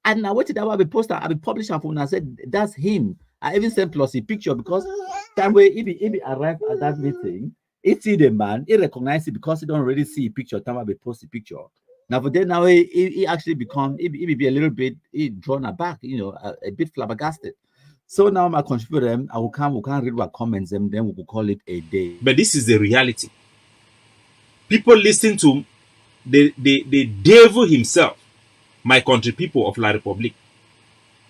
And I waited that I be poster, I be published and I said, "That's him." I even sent plus a picture because that way if he arrived at that meeting, he see the man, he recognize it because he don't already see a picture. Time I be post a picture. Now for then now he actually become he be a little bit drawn aback, a bit flabbergasted. So now my contributor them, we can read what comments them, then we could call it a day.
But this is the reality. People listen to the devil himself, my country people of La Republique,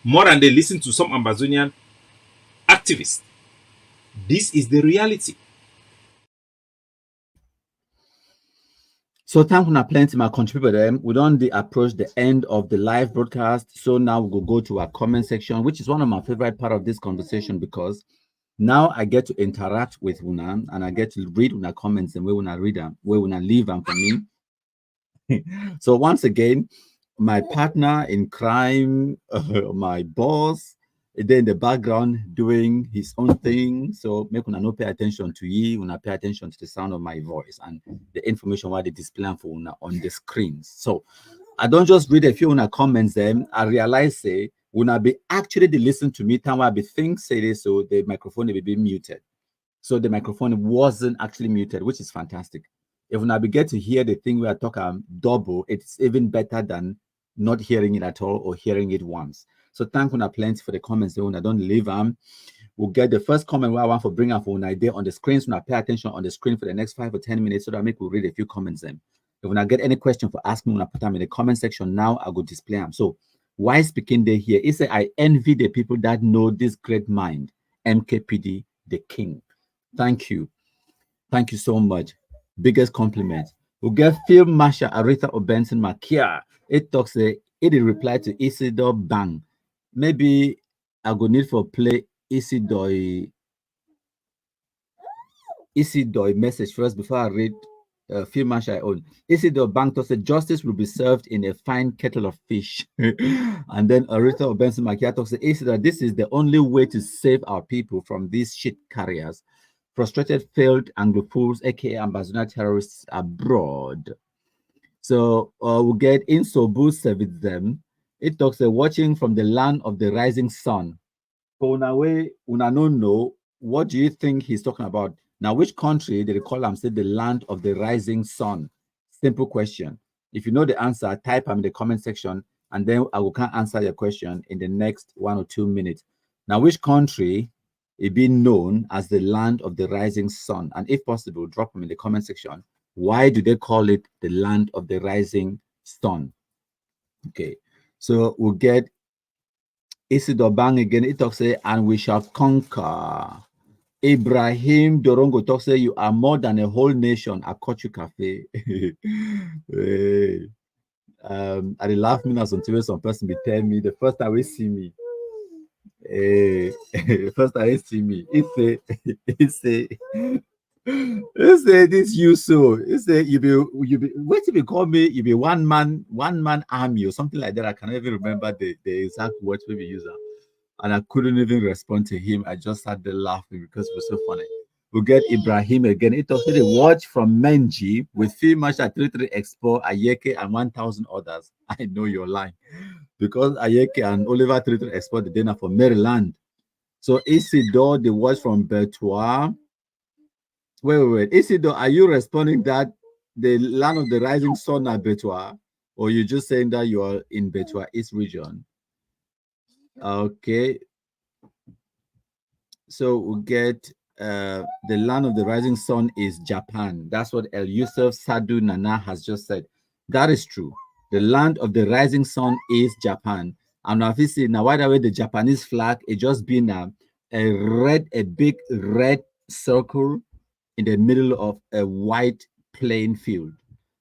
more than they listen to some Amazonian activists. This is the reality.
So thank you plenty my contributor them. We don't approach the end of the live broadcast. So now we'll go to our comment section, which is one of my favorite part of this conversation, because Now I get to interact with Una and I get to read Una comments and where Una read them, where Una leave them for me. So once again, my partner in crime, my boss, then in the background doing his own thing. So make Una no pay attention to you, Una pay attention to the sound of my voice and the information what they display for Una on the screens. So I don't just read a few Una comments then. I realize say Una be actually they listen to me time I be think say this, so the microphone will be muted. So the microphone wasn't actually muted, which is fantastic. If I get to hear the thing we are talking double, it's even better than not hearing it at all or hearing it once. So thank you plenty for the comments. When I don't leave them, we'll get the first comment where I want for bring up an idea on the screen. So I pay attention on the screen for the next 5 or 10 minutes so that I make we'll read a few comments then. If I get any question for asking, when I put them in the comment section now, I will display them. So why speaking there here? It's I envy the people that know this great mind, MKPD, the king. Thank you. Thank you so much. Biggest compliment. We'll get Field Marshal Aretha Obenson Makia. It talks it reply to Isidore Bang. Maybe I go need for play Isidore message first before I read Field Marshal I own. Isidore Bang talks justice will be served in a fine kettle of fish. And then Aretha Obenson Makia talks Isidore, this is the only way to save our people from these shit carriers. Frustrated failed Anglophiles, aka ambassador terrorists abroad. So we'll get in Sobu with them. It talks watching from the land of the rising sun. So una no know, what do you think he's talking about? Now, which country did they call him? Say the land of the rising sun. Simple question. If you know the answer, type them in the comment section, and then I will answer your question in the next 1 or 2 minutes. Now, which country it being known as the land of the rising sun? And if possible, drop them in the comment section. Why do they call it the land of the rising sun? Okay, so we'll get Isidore Bang again. It talks and we shall conquer. Ibrahim Dorongo talks you are more than a whole nation. I caught you cafe. I laugh me now until some person be tell me the first time we see me. First time he see me, he say this you so. He say you be what if you call me? You be one man army or something like that. I can't even remember the exact words we use, and I couldn't even respond to him. I just sat there laughing because it was so funny. We'll get Ibrahim again. It also the watch from Menji with Field Marshal 33 Expo, Ayeke, and 1,000 others. I know you're lying. Because Ayeke and Oliver 33 Expo the dinner for Maryland. So Isidore, the watch from Bertois. Wait. Isidore, are you responding that the land of the rising sun at Bertois? Or you just saying that you are in Bertois East region? Okay. So we'll get the land of the rising sun is Japan. That's what El Yusuf Sadu Nana has just said. That is true. The land of the rising sun is Japan. And if you see now, why the way the Japanese flag it just been a big red circle in the middle of a white plain field.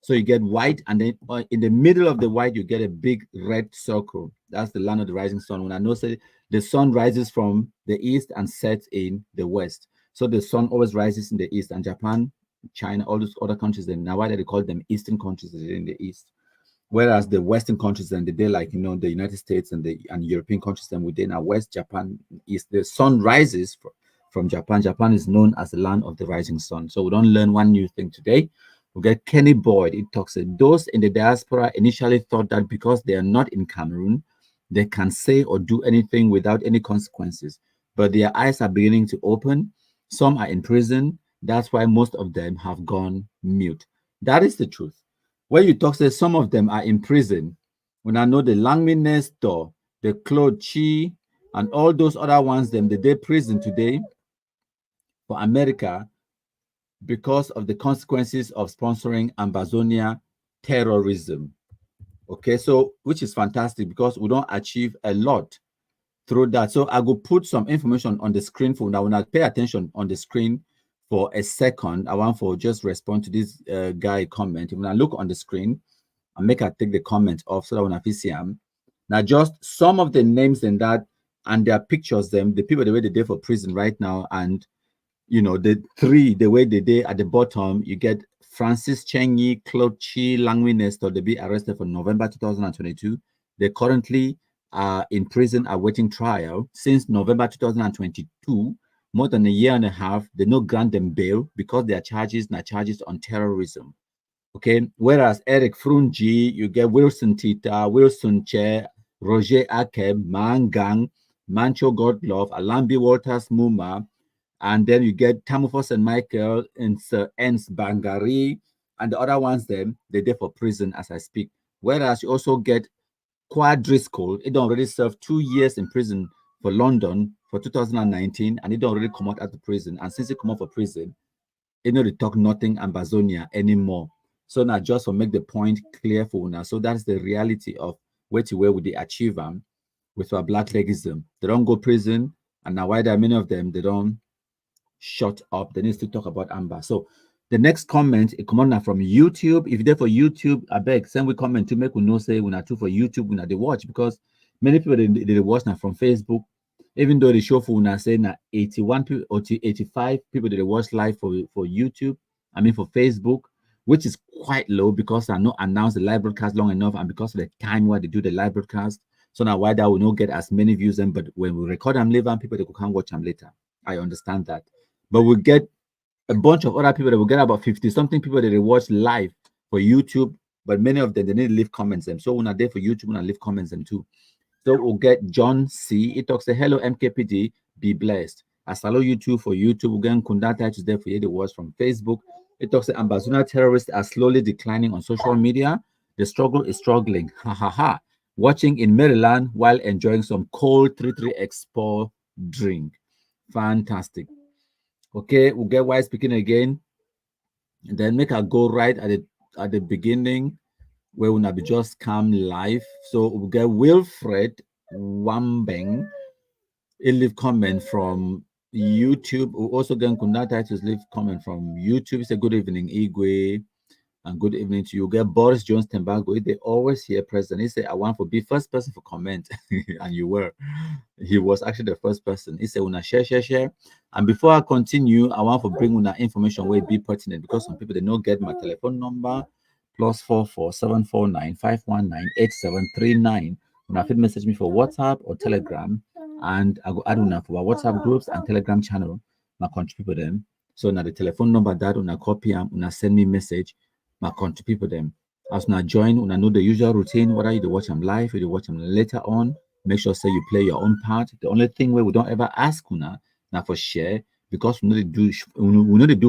So you get white, and then in the middle of the white, you get a big red circle. That's the land of the rising sun. When I know say the sun rises from the east and sets in the west. So the sun always rises in the east, and Japan, China, all those other countries, then now why do they call them eastern countries in the east? Whereas the western countries and they like the United States and European countries then within our west, Japan, east, the sun rises from Japan. Japan is known as the land of the rising sun. So we don't learn one new thing today. We get Kenny Boyd. It talks those in the diaspora initially thought that because they are not in Cameroon, they can say or do anything without any consequences. But their eyes are beginning to open. Some are in prison. That's why most of them have gone mute. That is the truth. When you talk, say some of them are in prison. When I know the Langmin Nestor, the Claude Chi, and all those other ones, them they prison today for America because of the consequences of sponsoring Ambazonia terrorism. Okay, so which is fantastic because we don't achieve a lot through that. So I will put some information on the screen for now. When I pay attention on the screen for a second, I want for just respond to this guy comment. When I look on the screen, I take the comment off so that when I see him. Now, just some of the names in that and their pictures, them, the people the way they did for prison right now, and the way they did at the bottom, you get Francis Chenyi, Claude Chi, Langwi Nestor, they be arrested for November 2022. They currently are in prison awaiting trial since November 2022. More than a year and a half, they no grant them bail because their charges are charges on terrorism. Okay, whereas Eric Frunji, you get Wilson Tita, Wilson Che, Roger Akeb, Mangang, Mancho Godlove, Alambi Walters Muma, and then you get Tamufos and Michael and Sir Ens Bangari, and the other ones, them, they're there for prison as I speak. Whereas you also get Quad Driscoll, it already served 2 years in prison for London for 2019, and it already come out of the prison. And since it come out for prison, it no talk nothing Ambazonia anymore. So now just to make the point clear for now. So that's the reality of where would they achieve with our black legism. They don't go prison, and now why there are many of them, they don't shut up. They need to talk about Amber. So the next comment, a comment now from YouTube. If you're there for YouTube, I beg, send we comment to make we know say we're not too for YouTube, we're not they watch, because many people they watch now from Facebook. Even though the show for una say now 81 people or 85 people they watch live for YouTube, I mean for Facebook, which is quite low because I not announced the live broadcast long enough, and because of the time where they do the live broadcast. So now why that will not get as many views then, but when we record them later, people they can watch them later. I understand that. But we get a bunch of other people that will get about 50 something people that they watch live for YouTube, but many of them they need to leave comments them. So when I there for YouTube, when I leave comments them too. So we'll get John C. It talks say hello MKPD, be blessed. I follow you too for YouTube. Again, Kundata is there for you. The words from Facebook. It talks say Ambazuna terrorists are slowly declining on social media. The struggle is struggling. Ha ha ha. Watching in Maryland while enjoying some cold 33 Expo drink. Fantastic. Okay, we'll get why speaking again. And then make a go right at the beginning where we'll be just come live. So we'll get Wilfred Wambeng. He'll leave comment from YouTube. We'll also get Kundata to leave comment from YouTube. It's a good evening, Igwe. And good evening to you. Get Boris Jones Tembago. They always here present. He said, I want to be first person for comment. And you were. He was actually the first person. He said, Una share. And before I continue, I want to bring Una information where it be pertinent, because some people they don't get my telephone number. +44 749 519 8739. Una fit message me for WhatsApp or Telegram, and I go add Una for our WhatsApp groups and Telegram channel. I contribute them. So now the telephone number that Una copy and Una send me message. My country people them. As now join, una know the usual routine, whether you watch them live or you watch them later on. Make sure say you play your own part. The only thing where we don't ever ask una now for share, because we know they do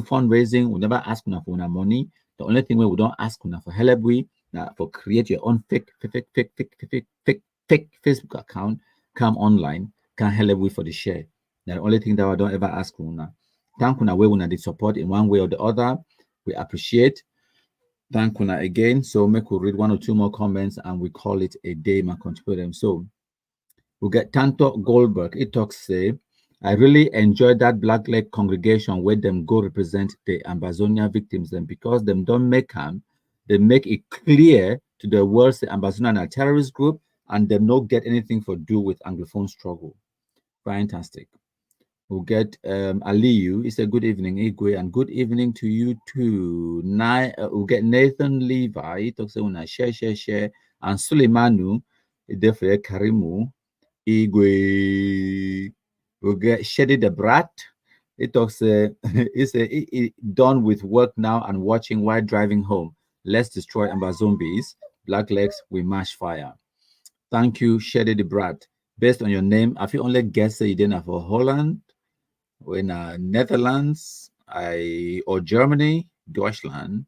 fundraising, we never ask una for una money. The only thing where we don't ask una for help we now for create your own fake Facebook account, come online, can help we for the share. Now the only thing that I don't ever ask una. Thank una where una did support in one way or the other. We appreciate. Thank Una again. So make we read one or two more comments and we call it a day, my contribute them. So we'll get Tanto Goldberg. It talks say, I really enjoyed that Black Leg congregation where them go represent the Ambazonia victims, and because them don't make them, they make it clear to the world the Ambazonia a terrorist group and them not get anything for do with Anglophone struggle. Fantastic. We'll get Aliyu. He said, good evening, Igwe, and good evening to you too. We'll get Nathan Levi. He talks about share. And Suleimanu, therefore Karimu, Igwe. We'll get Shedi the Brat. He talks, he done with work now and watching while driving home. Let's destroy Amber zombies. Black Legs, we mash fire. Thank you, Shedi the Brat. Based on your name, I feel only guess you didn't have for Holland. In Netherlands, or Germany, Deutschland,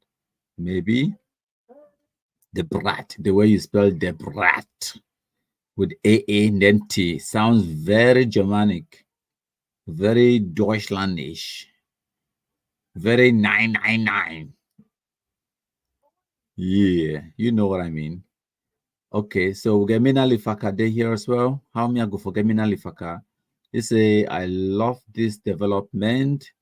maybe. The Brat, the way you spell the Brat with AA and then T sounds very Germanic, very Deutschlandish, very 999. Yeah, you know what I mean. Okay, so Gemina Lifaka they here as well. How me I go for Gemina Lifaka? They say, I love this development.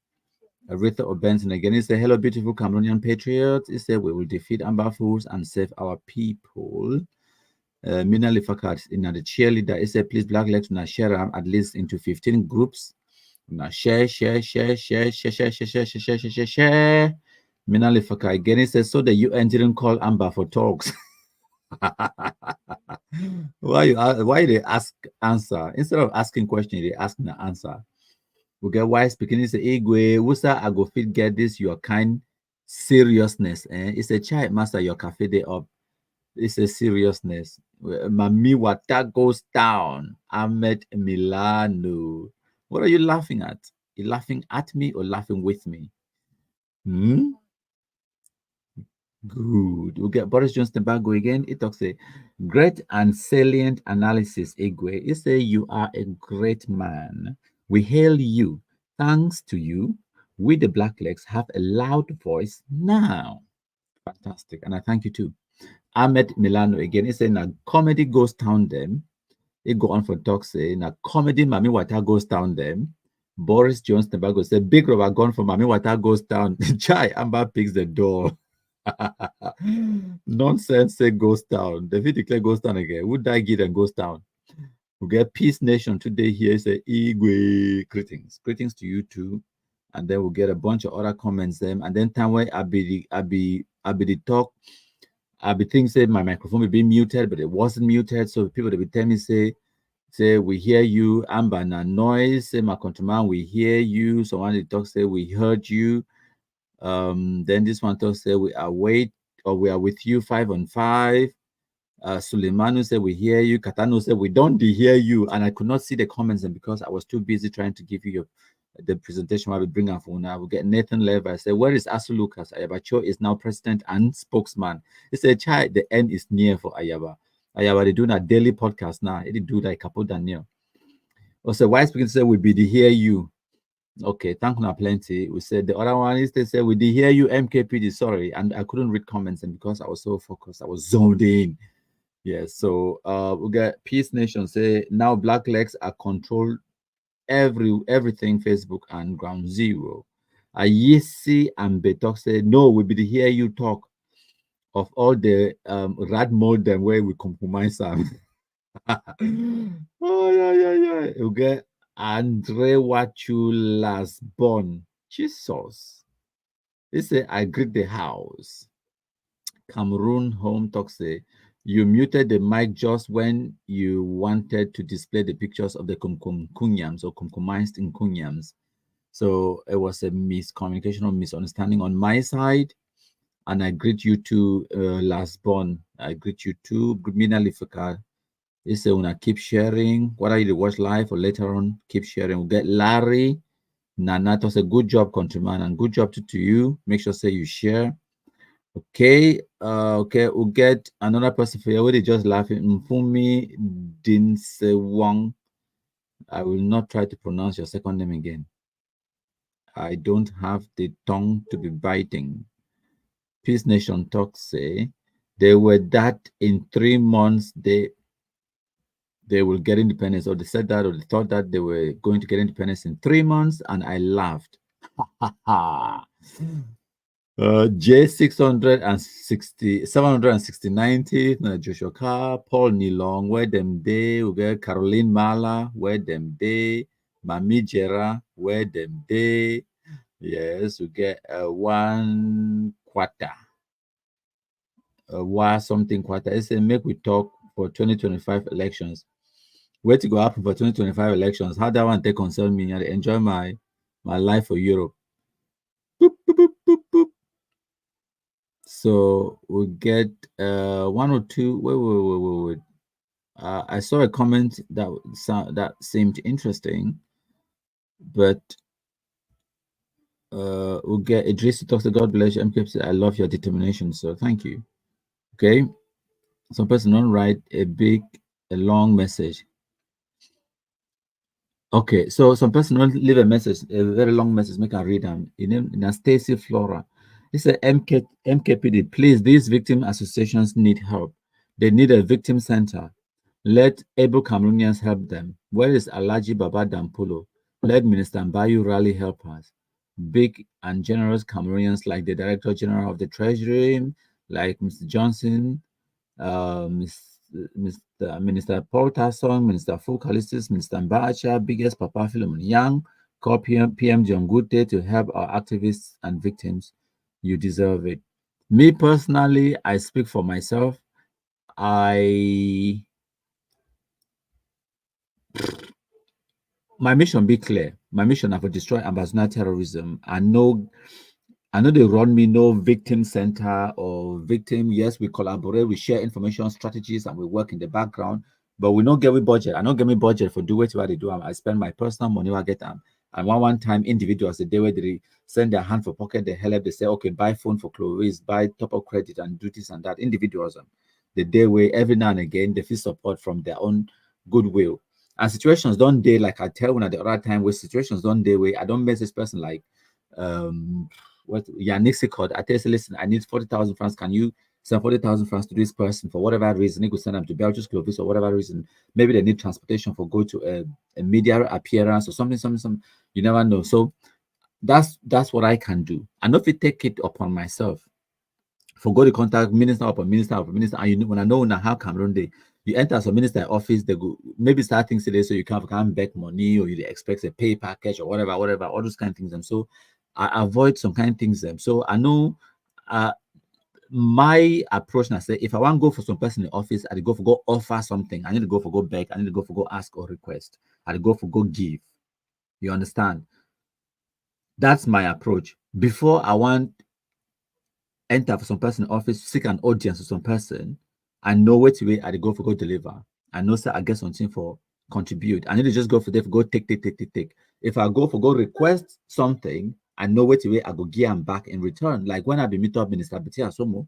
Aretha O'Benson again. He said, hello, beautiful Cameroonian patriots. He said, we will defeat Amber Fools and save our people. Mina Lifakat in the cheerleader. It said, please black legs na share at least into 15 groups. Na share. Mina Lifakat again. It says, so the UN didn't call Amber for talks. Why they ask answer instead of asking question, they ask the answer. We get why speaking is Igwe, Wusa I go fit get this your kind seriousness. It's a child master your cafe day up. It's a seriousness. Mami Wata goes down. Ahmed Milano. What are you laughing at? You laughing at me or laughing with me? Hmm? Good. We'll get Boris Johnson Bago again. It talks a great and salient analysis, Igwe. It say you are a great man. We hail you. Thanks to you, we the Blacklegs have a loud voice now. Fantastic. And I thank you too. Ahmed Milano again. It say now comedy goes down them. It go on for talk say now comedy Mami Wata goes down them. Boris Johnson Bago say big rubber gun for Mami Wata goes down. Chai Amber picks the door. Nonsense say goes down. The video declare goes down again. Would die get and goes down. We get Peace Nation today here. Say Igwe greetings. Greetings to you too. And then we'll get a bunch of other comments them. And then time where I be the talk. I be thinking say my microphone will be muted, but it wasn't muted. So people that be tell me say we hear you. Amber na noise. Say my countryman, we hear you. Someone they talk say we heard you. Then this one talks say we are we are with you 5 on 5. Suleimanu said we hear you. Katano said we don't hear you, and I could not see the comments, and because I was too busy trying to give you the presentation, I will bring up phone. I will get Nathan Lever. I said, where is Asu Lucas? Ayabacho is now president and spokesman. He said, child, the end is near for Ayaba. Ayaba, they doing a daily podcast now. They do like Kapo Daniel. Also, why speaking say we be the hear you. Okay, thank you plenty. We said the other one is they said we did hear you MKPD. Sorry, and I couldn't read comments, and because I was so focused, I was zoned in. Yes, so we got Peace Nation say now Black Legs are controlled everything Facebook and Ground Zero. Ayisi and Betok say no, we be hear you talk of all the rat mold them where we compromise them. Oh yeah. We get Andre Wachulas born. Jesus. They say I greet the house. Cameroon home talk say you muted the mic just when you wanted to display the pictures of the kumkumkunyams or kumkumized in kunyams. So it was a miscommunication or misunderstanding on my side. And I greet you too, last born. I greet you too, Mina Lifaka. They say when I keep sharing, whether you watch live or later on, keep sharing. We'll get Larry. Nana does a good job, countryman, and good job to you. Make sure say you share. Okay, we'll get another person for you. Where they just laughing. Mfumi Dinsewang. I will not try to pronounce your second name again. I don't have the tongue to be biting. Peace Nation talk say they were that in 3 months they will get independence, or they said that, or they thought that they were going to get independence in 3 months, and I laughed. J660 76090 Joshua Carr, Paul Nilong, where them day, we get Caroline Mala, where them day, Mami Jera, where them day. Yes, we get 1 quarter. Why something quarter? It's a make we talk for 2025 elections. Where to go happen for 2025 elections? How that one take concern me? I enjoy my life for Europe. Boop, boop, boop, boop, boop. So we'll get 1 or 2. Wait. I saw a comment that seemed interesting, but we'll get Idris to talk to God bless you. MKP, I love your determination, so thank you. Okay, some person don't write a long message. Okay, so some person don't leave a message, a very long message. Make I read them. In Stacy Flora. This is MKPD. Please, these victim associations need help. They need a victim center. Let able Cameroonians help them. Where is Alaji Baba Dampulo? Let Minister Mbayu rally help us. Big and generous Cameroonians like the Director General of the Treasury, like Mr. Johnson, Minister Paul Tasson, Minister Fukalistis, Minister Mbacha, biggest Papa Philemon Young, call PM John Goodday to help our activists and victims. You deserve it. Me personally, I speak for myself. My mission be clear. My mission is to destroy ambassador terrorism. I know they run me no victim center or victim. Yes, we collaborate, we share information strategies, and we work in the background. But we don't get me budget. I don't get me budget for do what they do. I spend my personal money I get them. And one time individuals the day where they send their hand for pocket, they help, they say, okay, buy phone for Chloe's, buy top up credit and do this and that. Individuals the day where every now and again they feel support from their own goodwill. And situations don't day like I tell when at the other time where situations don't day where I don't mess this person like what Yannick called. I tell you, listen, I need 40,000 francs. Can you send 40,000 francs to this person for whatever reason? He could send them to Belgium, Clovis, or whatever reason. Maybe they need transportation for go to a media appearance or something. You never know. So that's what I can do. I know if I take it upon myself for go to contact minister upon minister, and you know, when I know now how Cameroon day. You enter some minister office, they go maybe start things today so you can't back money or you expect a pay package or whatever, all those kind of things. And so I avoid some kind of things. So I know my approach. And I say, if I want to go for some person in the office, I go offer something. I need to go for go beg. I need to go for go ask or request. I go for go give. You understand? That's my approach. Before I want enter for some person in office, seek an audience with some person, I know which way I go for go deliver. I know say I get something for contribute. I need to just go for there for go take. If I go for go request something, I know which way I go give them back in return. Like when I be meet up Minister Betty Asomo,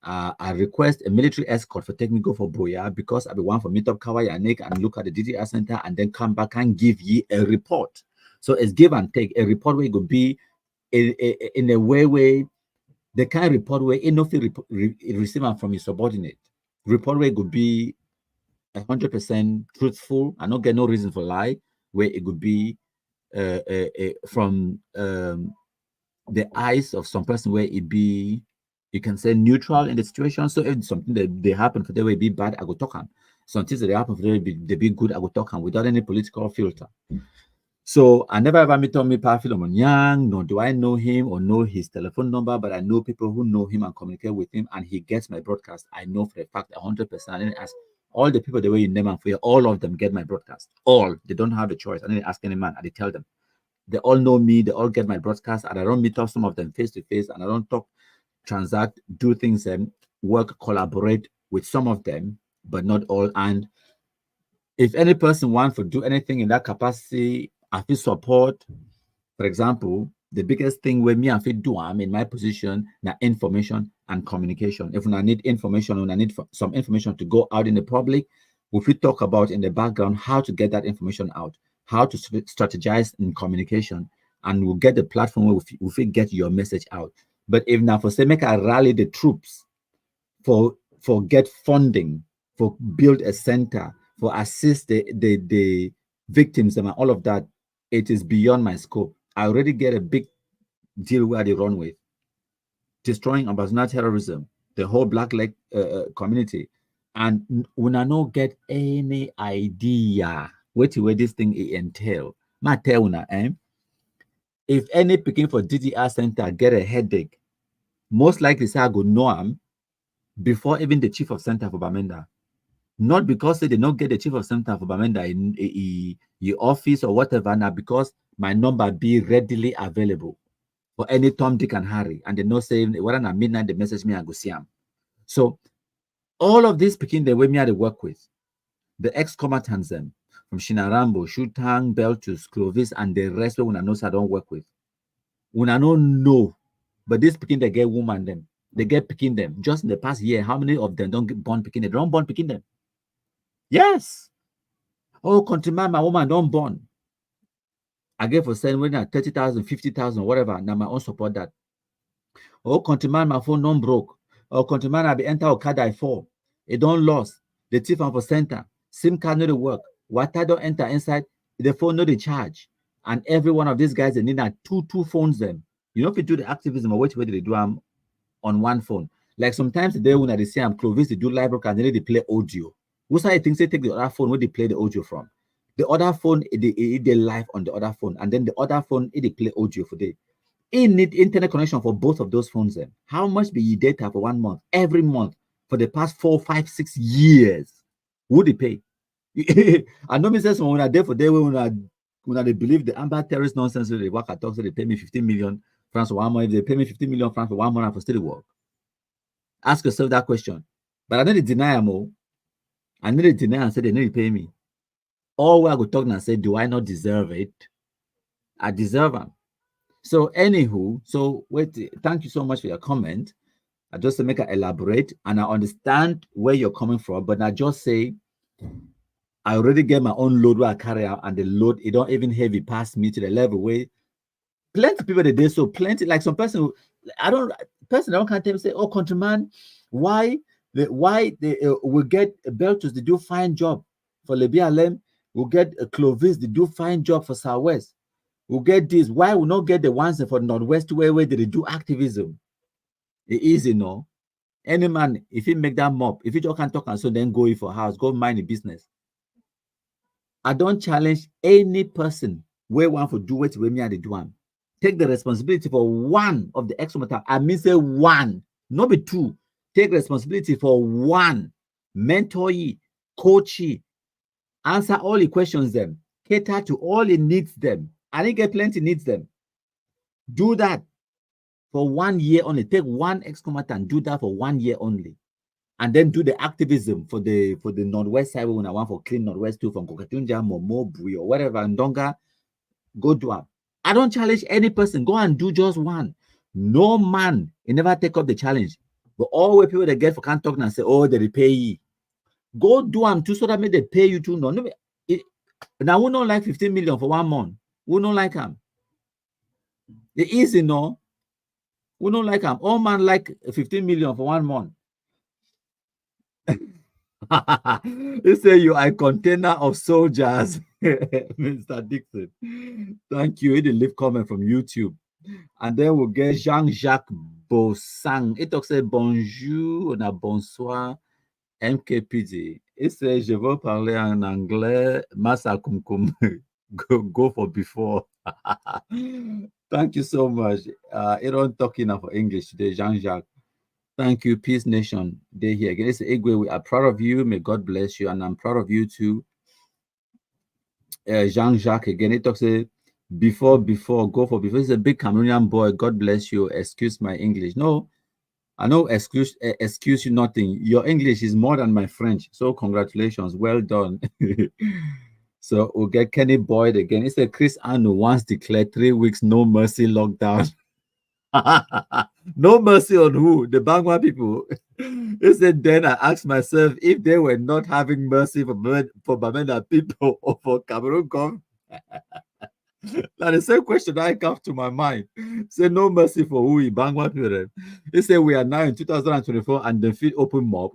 I request a military escort for take me go for Boya because I be one for meet up Kawai and look at the DDR center and then come back and give ye a report. So it's give and take. A report where it could be in a way where the kind of report where enough receive from your subordinate. Report where it could be 100% truthful. I don't get no reason for lie. Where it could be from the eyes of some person where it be, you can say neutral in the situation. So if something that they happen for they will be bad, I go talk on. Some things that they happen for they be good, I go talk on without any political filter. So I never ever meet Pa Philemon Young, nor do I know him or know his telephone number, but I know people who know him and communicate with him, and he gets my broadcast. I know for a fact 100%. I didn't ask all the people the way you name and for you, all of them get my broadcast. All they don't have a choice. I didn't ask any man, I tell them. They all know me, they all get my broadcast, and I don't meet up some of them face to face, and I don't talk, transact, do things, and work, collaborate with some of them, but not all. And if any person wants to do anything in that capacity, I feel support. For example, the biggest thing where me I feel do I'm in my position now information and communication. If I need information, when I need some information to go out in the public, we talk about in the background how to get that information out, how to strategize in communication, and we'll get the platform where we get your message out. But if now for say make I rally the troops for get funding, for build a center, for assist the victims and all of that, it is beyond my scope. I already get a big deal where they run with destroying ambassador terrorism, the whole black leg community, and when I not get any idea what this thing entail, ma tell una, if any picking for DDR center get a headache, most likely say I go know am before even the chief of center for Bamenda. Not because they not get the chief of center for Bamenda in your office or whatever, now because my number be readily available for any Tom, Dick, and Harry. And they know saying when at midnight they message me and go see them. So all of this picking the way me I work with, the ex-combatants them from Shinarambo, Shutang, Beltus, Clovis, and the rest when I know so I don't work with. When I don't know, but this picking they get woman them, they get picking them. Just in the past year, how many of them don't get born picking them? They don't born picking them. Yes. Oh, countryman, my woman don't born. I get for saying when 30,000, 50,000, whatever. Now my own support that. Oh, countryman, my phone non broke. Oh, countryman, I be enter Okada I fall. It don't lost. The thief for center. SIM card no the work. What I don't enter inside, the phone no the charge. And every one of these guys they need two phones them. You know if you do the activism or which way they do them on one phone. Like sometimes they when they say I'm Clovis, they do live broadcast, and then they play audio. What's I think they take the other phone where they play the audio from? The other phone, they live on the other phone, and then the other phone, they play audio for day. It need internet connection for both of those phones. Then how much be your data for 1 month? Every month for the past 4, 5, 6 years, would they pay? I know me say when I there for day when they believe the amber terrorist nonsense they work at talk, so they pay me 15 million francs for 1 month. If they pay me 15 million francs for 1 month, I for still work. Ask yourself that question. But I need to deny them all. I need to deny and say they need to pay me. Or where I go talk and say, do I not deserve it? I deserve them. So, anywho, so wait, thank you so much for your comment. I just to make it elaborate, and I understand where you're coming from, but I just say I already get my own load where I carry out, and the load it don't even heavy past me to the level where plenty people they did so plenty like some person I don't can't tell me say, oh countryman, why they will get a Beltus they do fine job for Libya Lem, we'll get a Clovis they do fine job for Southwest, we'll get this, why we not get the ones for Northwest where they do activism? It is, you know, any man if he make that mob, if he just can't talk and so then go in for house, go mind the business. I don't challenge any person where one for do what me and they do one. Take the responsibility for one of the extra matter. I mean, say one, not be two. Take responsibility for one. Mentor ye, coach ye, answer all the questions them, cater to all the needs them. I think get plenty needs them. Do that for 1 year only. Take one extra matter and do that for 1 year only. And then do the activism for the Northwest side when I want for clean Northwest too from Kokatunja, Momo, Bui, or whatever, and Donga, go do it. I don't challenge any person. Go and do just one. No man, he never take up the challenge. But all the people they get for can't talk and say, oh, they repay you. Go do them too so that may they pay you too. No, now we don't like 15 million for 1 month. We don't like them. It easy, no. We don't like them. All man like 15 million for 1 month. They say you are a container of soldiers, Mr. Dixon. Thank you. It leave comment from YouTube. And then we'll get Jean-Jacques Bossang. It talks say bonjour, na bonsoir, MKPD. It says je veux parler en anglais, massa kum kum. Go for before. Thank you so much. It don't talk enough for English today, Jean-Jacques. Thank you, Peace Nation. Day here again. It's Igwe. We are proud of you. May God bless you, and I'm proud of you too. Jean-Jacques again. It talks before, go for before. He's a big Cameroonian boy. God bless you. Excuse my English. No, I know excuse you nothing. Your English is more than my French. So congratulations. Well done. So we'll get Kenny Boyd again. It's a Chris Anu once declared 3 weeks no mercy lockdown. No mercy on who? The Bangwa people. He said, then I asked myself if they were not having mercy for Bamenda people or for Cameroon government. Now the same question that comes to my mind. Say no mercy for who in Bangwa people. He said we are now in 2024 and the feed open mob.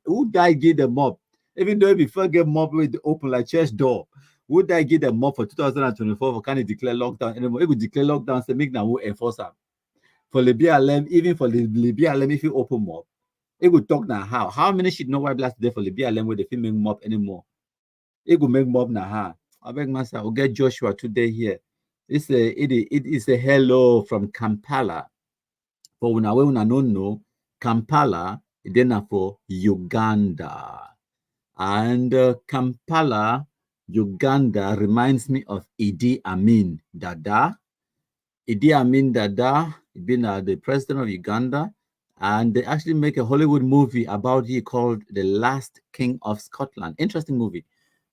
Who died give the mob? Even though before get mob with open like church door. Would I give them mob for 2024 for can it declare lockdown anymore? It would declare lockdown, say make now who enforce them. For Libya Lem, even for the Libya Lem, if you open mob, it would talk now how many shit no white blast there for Libya Lem where they feel make mob anymore. It will make mob now. I beg myself, I'll get Joshua today here. It is a hello from Kampala. For when I don't know, Kampala, then for Uganda. And Kampala, Uganda reminds me of Idi Amin Dada. Idi Amin Dada, been the president of Uganda, and they actually make a Hollywood movie about he called The Last King of Scotland. Interesting movie,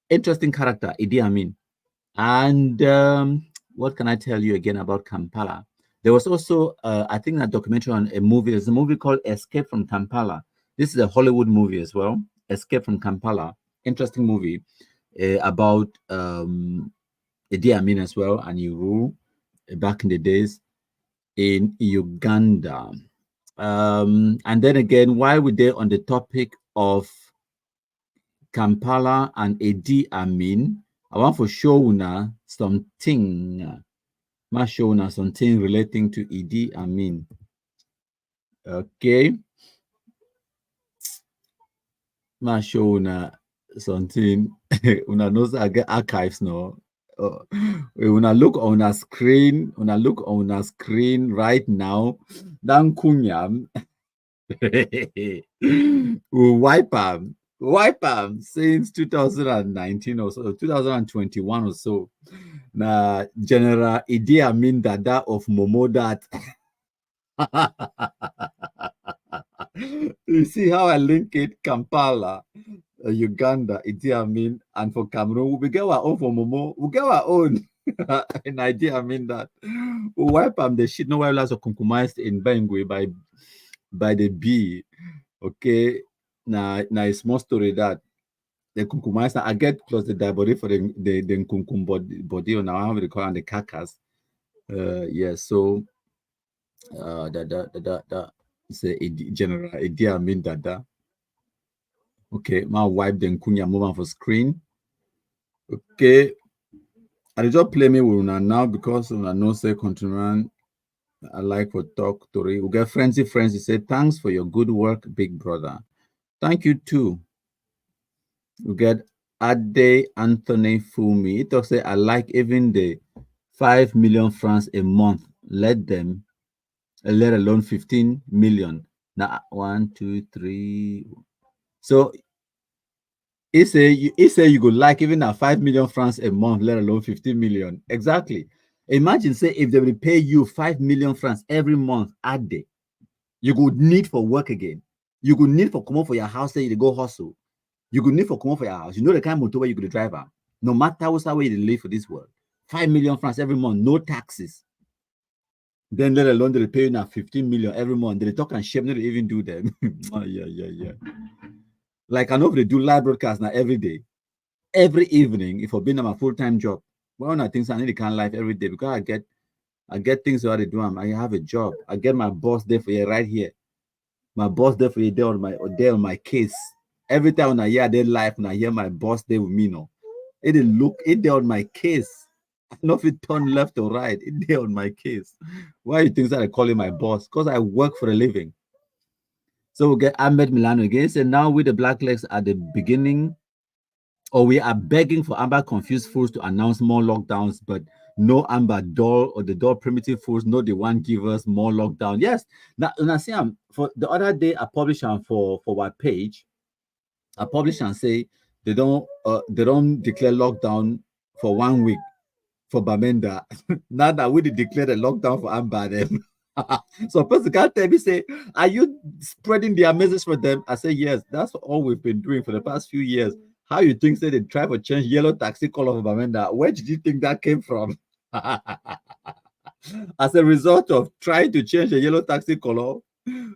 interesting character, Idi Amin. And what can I tell you again about Kampala? There was also, I think, a documentary on a movie. There's a movie called Escape from Kampala. This is a Hollywood movie as well. Escape from Kampala. Interesting movie about Idi Amin as well, and Uru back in the days in Uganda. And then again, while we're there on the topic of Kampala and Idi Amin, I want to show you something. Show you something relating to Idi Amin. Okay. Ma show una something. Una knows I get archives now. Una look on a screen. Una look on a screen right now. Dan kunyam. We wipe am since 2019 or so, 2021 or so. Na General Idi Amin Dada of Momo that. You see how I link it? Kampala, Uganda, Idi Amin, and for Cameroon, we get our own for Momo. We get our own. In Idi Amin that we wipe the shit. No wireless or compromised in Bangui by the B. Okay, now a small story that the compromise. I get close to the body for the kunkum body on how we call it the carcass. Yeah, so that say general idea I mean that. Okay, my wipe the kunya move on for screen. Okay, I just play me with una now because una no say countryman. I like for talk to we get frenzy. Say thanks for your good work, big brother. Thank you too. We get Ade Anthony Fumi. It talks say I like even the 5 million francs a month. Let them, let alone 15 million. Now 1, 2, 3. So he say you could like even at 5 million francs a month, let alone 15 million. Exactly. Imagine say if they will pay you 5 million francs every month a day, you could need for work again. You could need for come up for your house, say you go hustle. You could need for come up for your house. You know the kind of motor you could drive on. No matter what's way you live for this world. 5 million francs every month, no taxes. Then let alone they pay you now 15 million every month. They talk and shame, they even do them. Oh, yeah. Like I know they do live broadcast now every day. Every evening, if I've been on my full-time job. One of the things I need to can live every day because I get things how to do them. I have a job. I get my boss there for you right here. My boss there for you there on my case. Every time when I hear their life, when I hear my boss there with me, no, it look it there on my case. I don't know if it turn left or right. It there on my case. Why you think that I call him my boss? Because I work for a living. So we get Ahmed Milano again. So now with the black legs at the beginning, or we are begging for Amber confused fools to announce more lockdowns, but no Amber doll or the doll primitive fools, no the one give us more lockdown. Yes. Now see, for the other day I published for our page. I publish and say they don't declare lockdown for 1 week for Bamenda. Now that we declare the lockdown for Amber them. So person can't tell me, say, are you spreading their message for them? I say yes, that's all we've been doing for the past few years. How you think say they try to change yellow taxi color for Bamenda? Where did you think that came from? As a result of trying to change the yellow taxi color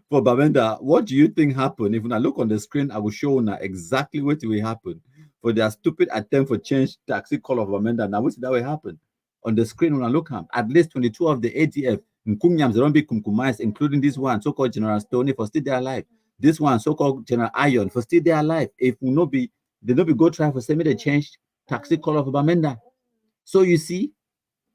for Bamenda, what do you think happened? If I look on the screen, I will show you exactly what will happen for their stupid attempt for change taxi color of Bamenda. Now, what that will happen on the screen when I look at least 22 of the ATF Nkumyams, they don't be Kumkumais, including this one, so-called General Stoney for still there alive. This one, so-called General Iron for still there alive. If we not be, they not be go try for semi they change taxi color of Bamenda. So you see,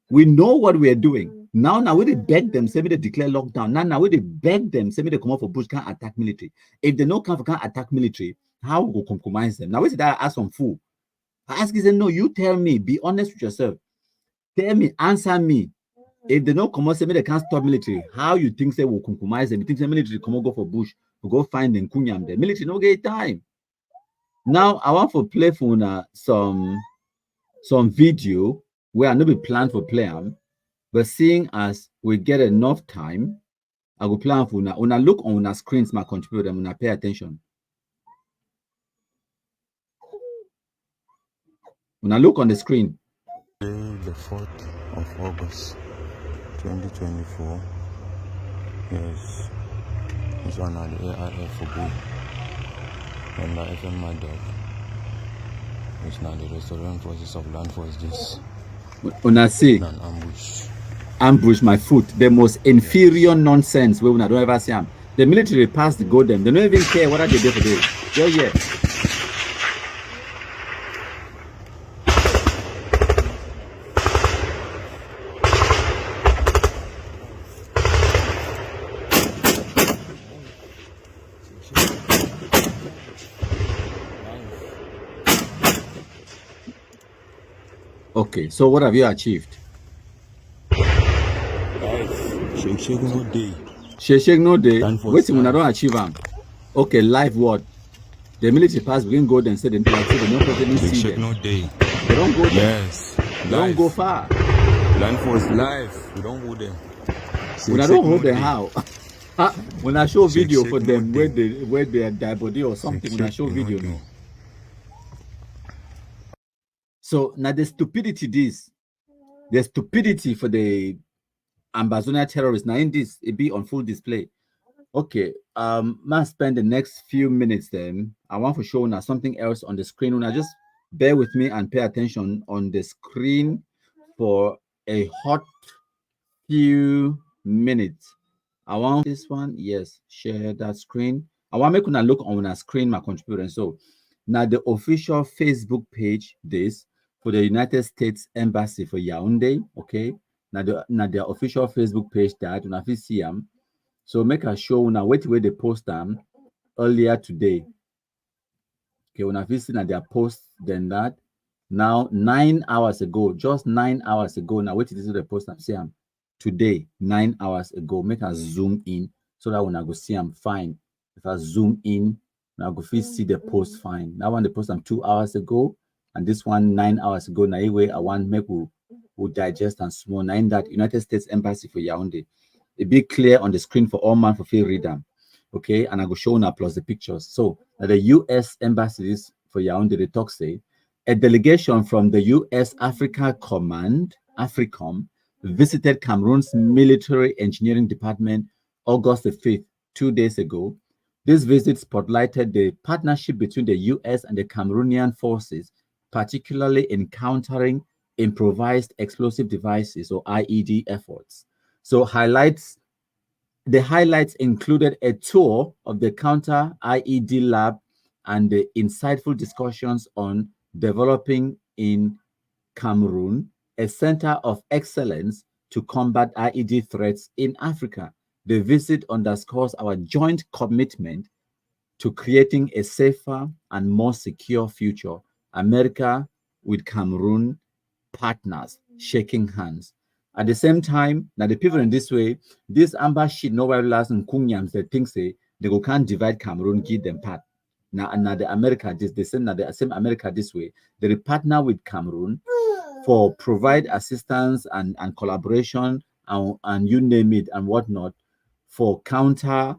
we know what we are doing. Now we they beg them, say they declare lockdown. Now we they beg them, say they come up for bush can't attack military. If they no come for can't attack military, how we go compromise them? Now we say that I ask some fool. I ask you, say, no, you tell me, be honest with yourself. Tell me, answer me. If they don't come out, say they can't stop military, how you think they will compromise them? You think the military come out go for bush to go find them Kunyam? The military no get time. Now I want to play for some video where I no be planned for play them, but seeing as we get enough time, I will plan for una. Una look on una screens, my contributor, and una pay attention. Una look on the screen.
The 4th of August 2024. Yes, it's on the ARF for good. And by FM my dog. It's now the Restoration Forces of Land Force this.
Una see
An ambush.
Ambush my foot. The most inferior nonsense we don't ever see them. The military passed the go them. They don't even care what they do for this. Go yeah. Okay, so what have you achieved?
Shake no day.
Shake no day.
Stand for
Wait, when I
life.
don't achieve them. Okay, life what? The military pass, we can go there and say, like, say the no president see
Shake
them.
no day.
They don't go there.
Yes.
They don't go far.
Land for life. We don't go there.
When I don't hold them, how? When I show video for them where they are die body or something, when I show video no. So now the stupidity the stupidity for the Ambazonia terrorists now in this it be on full display. Okay, must spend the next few minutes then. I want to show now something else on the screen. Now just bear with me and pay attention on the screen for a hot few minutes. I want this one. Yes, share that screen. I want to make una look on our screen, my contributor. So now the official Facebook page, this for the United States Embassy for Yaounde. Okay, now the official Facebook page that una fit see them. So make a show now. Wait where they post them earlier today. Okay, when I visit now their post than that. Now 9 hours ago, just 9 hours ago. Now wait till this is the post and see them today, 9 hours ago. Make us zoom in so that when I go see them fine. If I zoom in, now go see the post fine. Now when the post them 2 hours ago, and this one 9 hours ago. Now anyway, I want make we digest and small. Now in that United States Embassy for Yaounde. It be clear on the screen for all man for free read them. Okay, and I go show now plus the pictures. So the US embassies for Yaounde, the talk say a delegation from the US Africa Command, AFRICOM, visited Cameroon's military engineering department August the 5th, 2 days ago. This visit spotlighted the partnership between the US and the Cameroonian forces, particularly in countering improvised explosive devices or IED efforts. So the highlights included a tour of the counter IED lab and the insightful discussions on developing in Cameroon a center of excellence to combat IED threats in Africa. The visit underscores our joint commitment to creating a safer and more secure future. America with Cameroon partners shaking hands. At the same time, now the people in this way, this amber sheet no while last and kunyams they think say they go can't divide Cameroon, give them part. Now the America this the same America this way. They partner with Cameroon for provide assistance and collaboration and you name it and whatnot for counter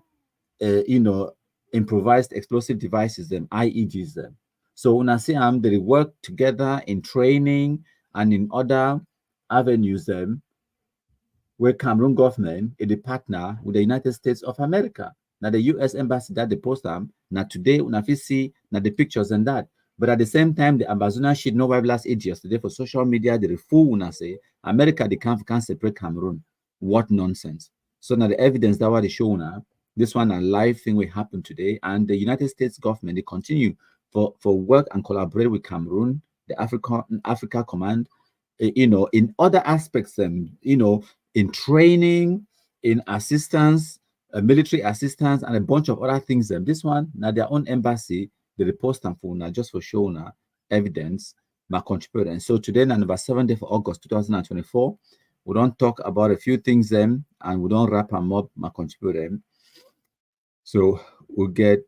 improvised explosive devices, them IEDs them. So when I say they work together in training and in other avenues them where Cameroon government is a partner with the United States of America. Now the US embassy that they post them. Now today when I see now the pictures and that. But at the same time, the Ambazonia should know why last 8 years today for social media, they fool when I say America they can't separate Cameroon. What nonsense. So now the evidence that what they show now, this one a live thing will happen today, and the United States government they continue for work and collaborate with Cameroon, the Africa Command, in other aspects, in training, in assistance, military assistance, and a bunch of other things. This one now their own embassy they post them for now just for showing evidence my contributor. And so today, number 7th of August 2024, we don't talk about a few things and we don't wrap them up my contributor. So we'll get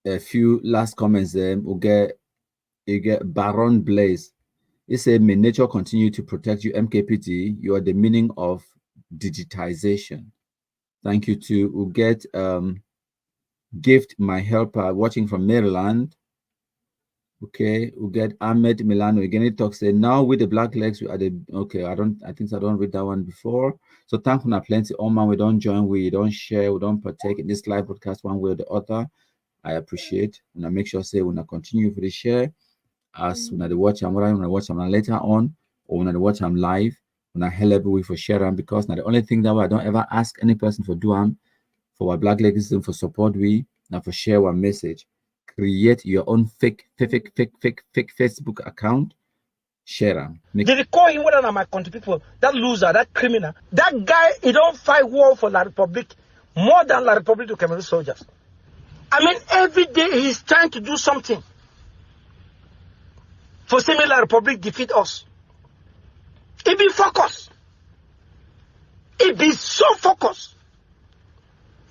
a few last comments then. You get Baron Blaze. He said, may nature continue to protect you, MKPT. You are the meaning of digitization. Thank you too. We'll get Gift, my helper, watching from Maryland. Okay, we'll get Ahmed Milano again. It talks say now with the black legs we are the okay. I think I don't read that one before. So thank you plenty. Oh man, we don't join, we don't share, we don't partake in this live broadcast one way or the other. I appreciate and I make sure say when I continue for the share as when I watch I'm later on or when I watch I'm live when I help we for share because now the only thing that I don't ever ask any person for do for our black legacy for support we now for share one message. Create your own fake Facebook account. Share them.
They recall him one of my country people, that loser, that criminal. That guy, he don't fight war for La Republic more than La Republic to Cameroon soldiers. I mean, every day he's trying to do something for seeing La Republic defeat us. It be focused. It be so focused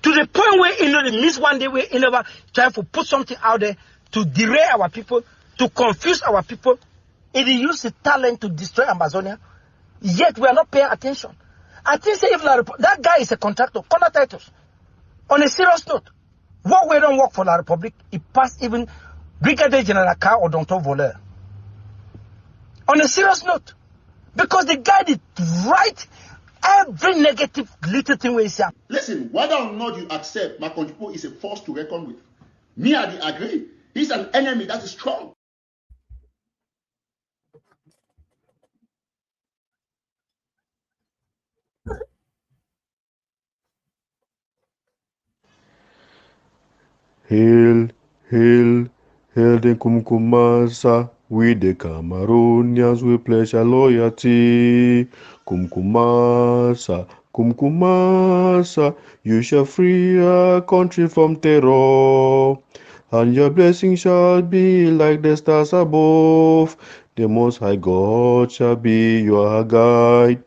to the point where they miss one day where never try to put something out there to derail our people, to confuse our people. It use the talent to destroy Amazonia. Yet we are not paying attention. I think say if that guy is a contractor, corner titles. On a serious note, what we don't work for La Republic, it passed even Brigadier General Car or Dr. Voleur. On a serious note, because the guy did right every negative little thing we say.
Listen, whether or not you accept my people is a force to reckon with. Me, I agree. He's an enemy that is strong.
Hail, hail, hail the Kumkumasa. We the Cameroonians, we pledge our loyalty. Kumkumasa, Kumkumasa, you shall free our country from terror. And your blessing shall be like the stars above. The Most High God shall be your guide.